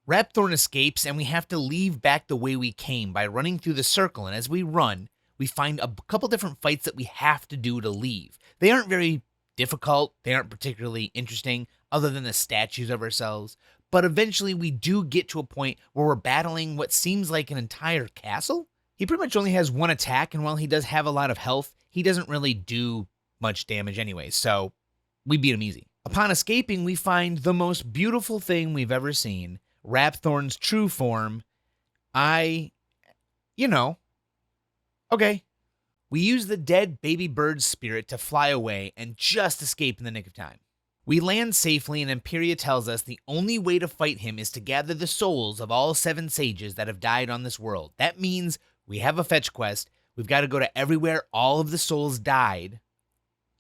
Rapthorn escapes and we have to leave back the way we came by running through the circle, and as we run, we find a couple different fights that we have to do to leave. They aren't very difficult, they aren't particularly interesting other than the statues of ourselves, but eventually we do get to a point where we're battling what seems like an entire castle. He pretty much only has one attack, and while he does have a lot of health, he doesn't really do much damage anyway, so we beat him easy. Upon escaping, we find the most beautiful thing we've ever seen, Rapthorn's true form. Okay. We use the dead baby bird's spirit to fly away and just escape in the nick of time. We land safely, and Imperia tells us the only way to fight him is to gather the souls of all 7 sages that have died on this world. That means we have a fetch quest. We've got to go to everywhere all of the souls died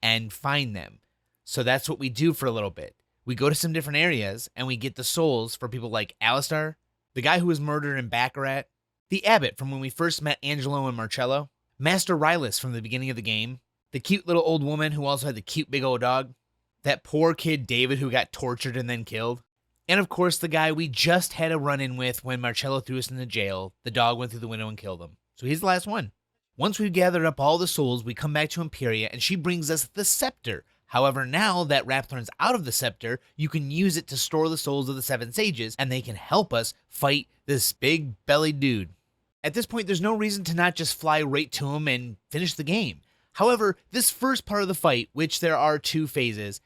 and find them. So that's what we do for a little bit. We go to some different areas and we get the souls for people like Alistar, the guy who was murdered in Baccarat, the abbot from when we first met Angelo and Marcello, Master Rylus from the beginning of the game, the cute little old woman who also had the cute big old dog, that poor kid David who got tortured and then killed, and of course the guy we just had a run-in with when Marcello threw us in the jail. The dog went through the window and killed him. So he's the last one. Once we've gathered up all the souls, we come back to Imperia and she brings us the scepter. However, now that Rapthorn's out of the scepter, you can use it to store the souls of the 7 sages, and they can help us fight this big belly dude. At this point, there's no reason to not just fly right to him and finish the game. However, this first part of the fight, which there are 2 phases,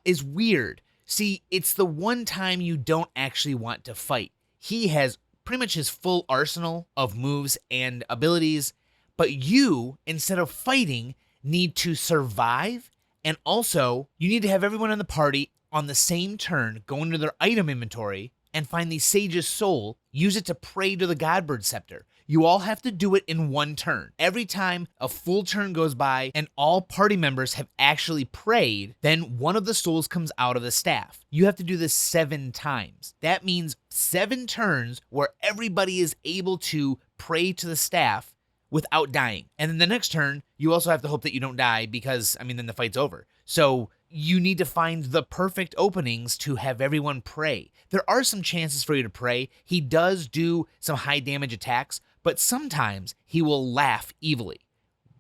is weird.
See, it's the one time you don't actually want to fight. He has pretty much his full arsenal of moves and abilities, but you, instead of fighting, need to survive, and also you need to have everyone in the party on the same turn go into their item inventory and find the Sage's Soul, use it to pray to the Godbird Scepter. You all have to do it in one turn. Every time a full turn goes by and all party members have actually prayed, then one of the souls comes out of the staff. You have to do this 7 times. That means 7 turns where everybody is able to pray to the staff without dying. And then the next turn, you also have to hope that you don't die because, then the fight's over. So you need to find the perfect openings to have everyone pray. There are some chances for you to pray. He does do some high damage attacks, but sometimes he will laugh evilly.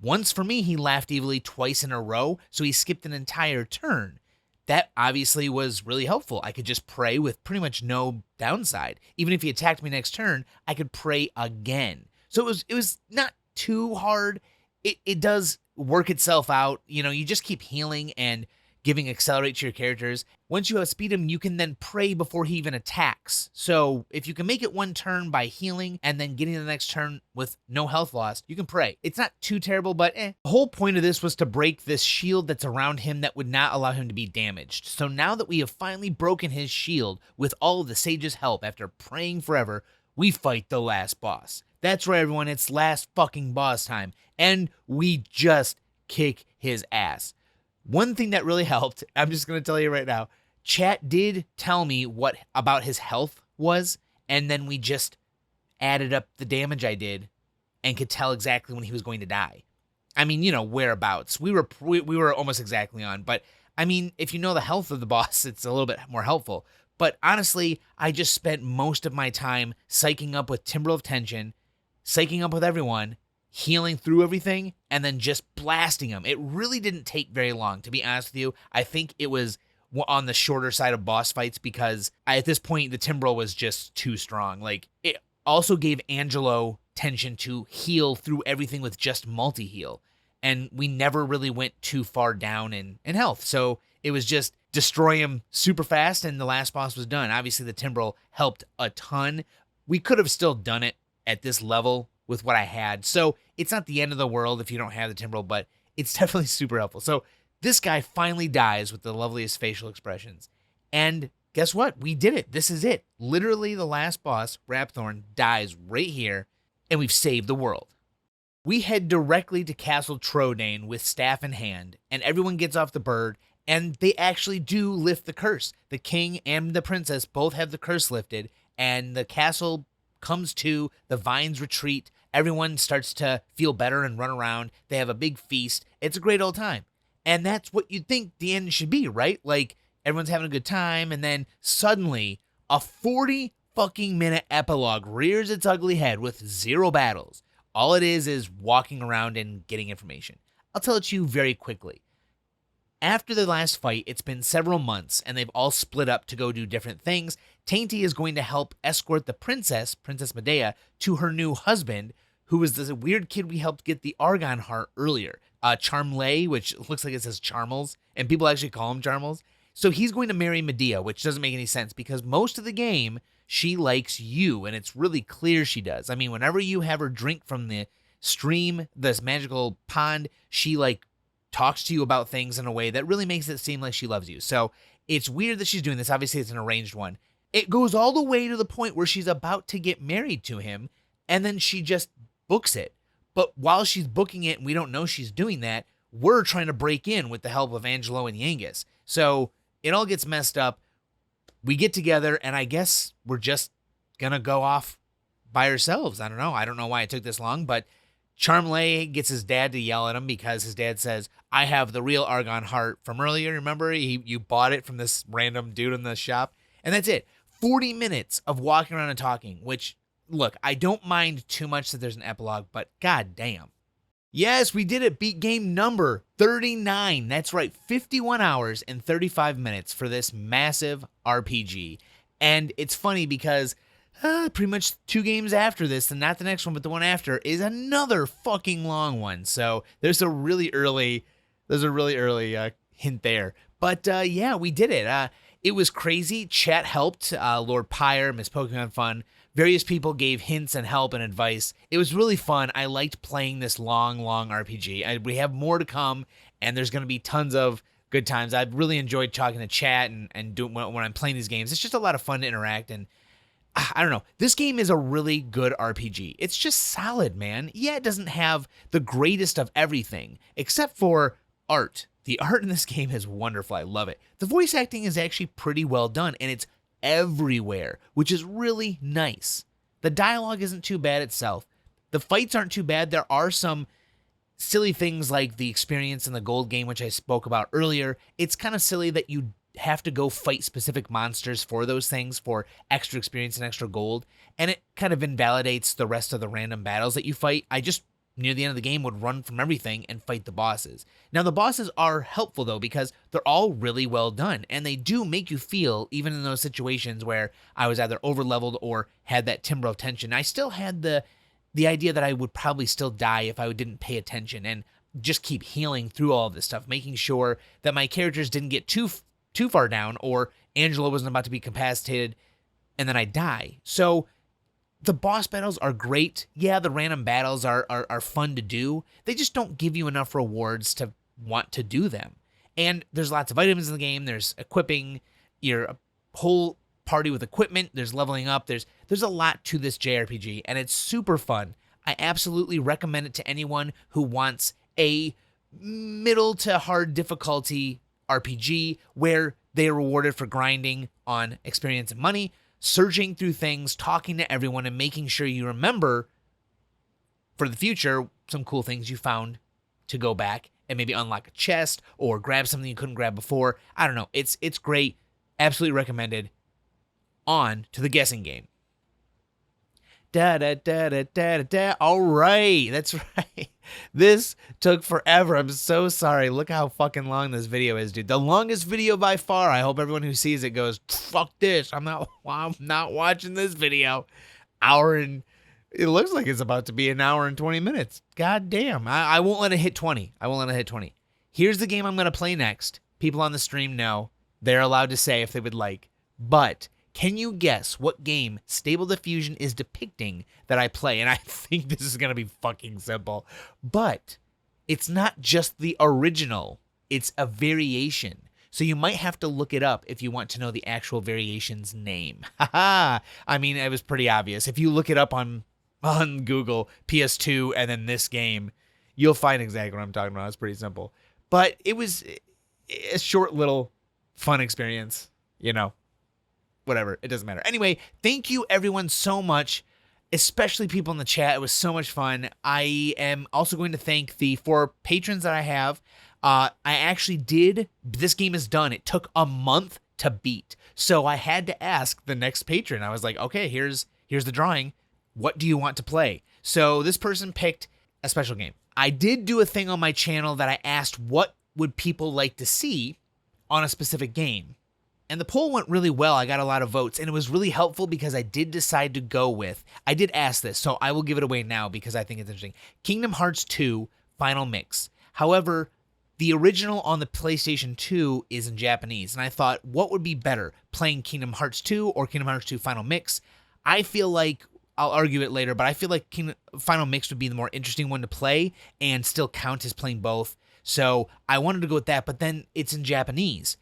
Once for me, he laughed evilly twice in a row, so he skipped an entire turn. That obviously was really helpful. I could just pray with pretty much no downside. Even if he attacked me next turn, I could pray again. So it was not too hard. It does work itself out. You just keep healing and giving accelerate to your characters. Once you outspeed him, you can then pray before he even attacks. So if you can make it one turn by healing and then getting to the next turn with no health loss, you can pray. It's not too terrible, but The whole point of this was to break this shield that's around him that would not allow him to be damaged. So now that we have finally broken his shield with all of the Sage's help after praying forever, we fight the last boss. That's right, everyone. It's last fucking boss time. And we just kick his ass. One thing that really helped, I'm just going to tell you right now, chat did tell me what about his health was, and then we just added up the damage I did and could tell exactly when he was going to die. Whereabouts. We were almost exactly on, but if you know the health of the boss, it's a little bit more helpful. But honestly, I just spent most of my time psyching up with Timber of Tension, psyching up with everyone, healing through everything, and then just blasting them. It really didn't take very long, to be honest with you. I think it was on the shorter side of boss fights because at this point, the Timbrel was just too strong. It also gave Angelo tension to heal through everything with just multi-heal. And we never really went too far down in health. So it was just destroy him super fast, and the last boss was done. Obviously, the Timbrel helped a ton. We could have still done it at this level with what I had. So it's not the end of the world if you don't have the Timbrel, but it's definitely super helpful. So this guy finally dies with the loveliest facial expressions. And guess what? We did it. This is it. Literally the last boss, Rapthorn, dies right here, and we've saved the world. We head directly to Castle Trodane with staff in hand, and everyone gets off the bird, and they actually do lift the curse. The king and the princess both have the curse lifted, and the castle comes to, the vines retreat, everyone starts to feel better and run around, they have a big feast, it's a great old time. And that's what you'd think the end should be, right? Everyone's having a good time, and then suddenly, a 40 fucking minute epilogue rears its ugly head with 0 battles. All it is walking around and getting information. I'll tell it to you very quickly. After the last fight, it's been several months, and they've all split up to go do different things. Tainty is going to help escort the Princess Medea, to her new husband, who was this weird kid we helped get the Argon Heart earlier. Charmley, which looks like it says Charmels, and people actually call him Charmels. So he's going to marry Medea, which doesn't make any sense, because most of the game, she likes you, and it's really clear she does. Whenever you have her drink from the stream, this magical pond, she, talks to you about things in a way that really makes it seem like she loves you. So it's weird that she's doing this. Obviously, it's an arranged one. It goes all the way to the point where she's about to get married to him, and then she just books it. But while she's booking it, and we don't know she's doing that, we're trying to break in with the help of Angelo and Yangus. So it all gets messed up. We get together, and I guess we're just going to go off by ourselves. I don't know. I don't know why it took this long, but Charmley gets his dad to yell at him because his dad says, I have the real Argon Heart from earlier. Remember, you bought it from this random dude in the shop. And that's it. 40 minutes of walking around and talking, which, look, I don't mind too much that there's an epilogue, but goddamn. Yes, we did it. Beat game number 39. That's right, 51 hours and 35 minutes for this massive RPG. And it's funny because pretty much 2 games after this, and not the next one, but the one after, is another fucking long one. So there's a really early hint there. But yeah, we did it. It was crazy. Chat helped. Lord Pyre, Miss Pokemon Fun. Various people gave hints and help and advice. It was really fun. I liked playing this long RPG. We have more to come, and there's going to be tons of good times. I've really enjoyed talking to chat and doing when I'm playing these games. It's just a lot of fun to interact, and I don't know. This game is a really good RPG. It's just solid, man. Yeah, it doesn't have the greatest of everything, except for art. The art in this game is wonderful. I love it. The voice acting is actually pretty well done, and it's everywhere, which is really nice. The dialogue isn't too bad itself. The fights aren't too bad. There are some silly things like the experience in the gold game, which I spoke about earlier. It's kind of silly that you have to go fight specific monsters for those things for extra experience and extra gold, and it kind of invalidates the rest of the random battles that you fight. I just near the end of the game would run from everything and fight the bosses. Now the bosses are helpful though because they're all really well done, and they do make you feel, even in those situations where I was either over leveled or had that timbre of tension, I still had the idea that I would probably still die if I didn't pay attention and just keep healing through all of this stuff, making sure that my characters didn't get too far down or Angela wasn't about to be incapacitated and then I die. So the boss battles are great. Yeah, the random battles are fun to do. They just don't give you enough rewards to want to do them. And there's lots of items in the game. There's equipping your whole party with equipment. There's leveling up. There's a lot to this JRPG, and it's super fun. I absolutely recommend it to anyone who wants a middle to hard difficulty RPG where they are rewarded for grinding on experience and money, searching through things, talking to everyone, and making sure you remember for the future some cool things you found to go back and maybe unlock a chest or grab something you couldn't grab before. I don't know. It's great. Absolutely recommended. On to the guessing game. Da da da da da da. All right, that's right. This took forever. I'm so sorry. Look how fucking long this video is, dude. The longest video by far. I hope everyone who sees it goes, "Fuck this! I'm not watching this video." It looks like it's about to be an hour and 20 minutes. God damn. I won't let it hit 20. Here's the game I'm gonna play next. People on the stream know. They're allowed to say if they would like, but. Can you guess what game Stable Diffusion is depicting that I play? And I think this is going to be fucking simple. But it's not just the original. It's a variation. So you might have to look it up if you want to know the actual variation's name. Haha. I mean, it was pretty obvious. If you look it up on Google, PS2, and then this game, you'll find exactly what I'm talking about. It's pretty simple. But it was a short little fun experience, you know. Whatever, it doesn't matter. Anyway, thank you everyone so much, especially people in the chat. It was so much fun. I am also going to thank the 4 patrons that I have. I actually did. This game is done. It took a month to beat. So I had to ask the next patron. I was like, okay, here's the drawing. What do you want to play? So this person picked a special game. I did do a thing on my channel that I asked what would people like to see on a specific game. And the poll went really well. I got a lot of votes, and it was really helpful because I did decide to go with, I did ask this, so I will give it away now because I think it's interesting. Kingdom Hearts 2 Final Mix. However, the original on the PlayStation 2 is in Japanese, and I thought, what would be better, playing Kingdom Hearts 2 or Kingdom Hearts 2 Final Mix? I feel like, I'll argue it later, but I feel like Final Mix would be the more interesting one to play and still count as playing both. So I wanted to go with that, but then it's in Japanese.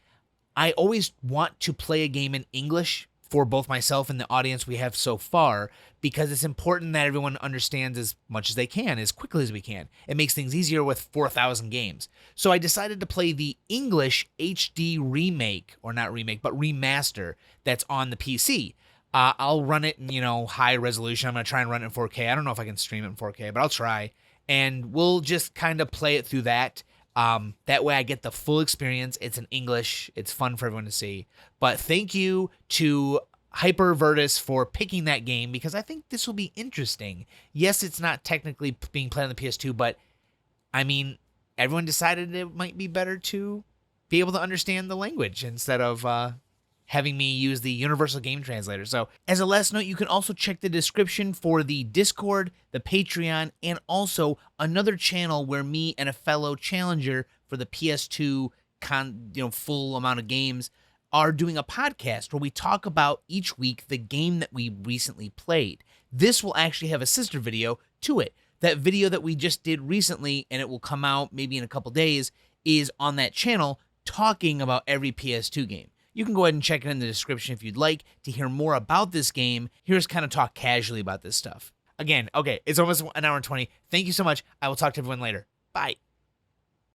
I always want to play a game in English for both myself and the audience we have so far because it's important that everyone understands as much as they can, as quickly as we can. It makes things easier with 4,000 games. So I decided to play the English HD remake, or not remake, but remaster that's on the PC. I'll run it in, high resolution. I'm going to try and run it in 4K. I don't know if I can stream it in 4K, but I'll try. And we'll just kind of play it through that. That way I get the full experience. It's in English. It's fun for everyone to see. But thank you to Hypervertus for picking that game because I think this will be interesting. Yes, it's not technically being played on the PS2, but I mean, everyone decided it might be better to be able to understand the language instead of having me use the Universal Game Translator. So as a last note, you can also check the description for the Discord, the Patreon, and also another channel where me and a fellow challenger for the PS2 full amount of games are doing a podcast where we talk about each week the game that we recently played. This will actually have a sister video to it. That video that we just did recently, and it will come out maybe in a couple days, is on that channel talking about every PS2 game. You can go ahead and check it in the description if you'd like to hear more about this game. Here's kind of talk casually about this stuff. Again, okay, it's almost an hour and 20. Thank you so much. I will talk to everyone later. Bye.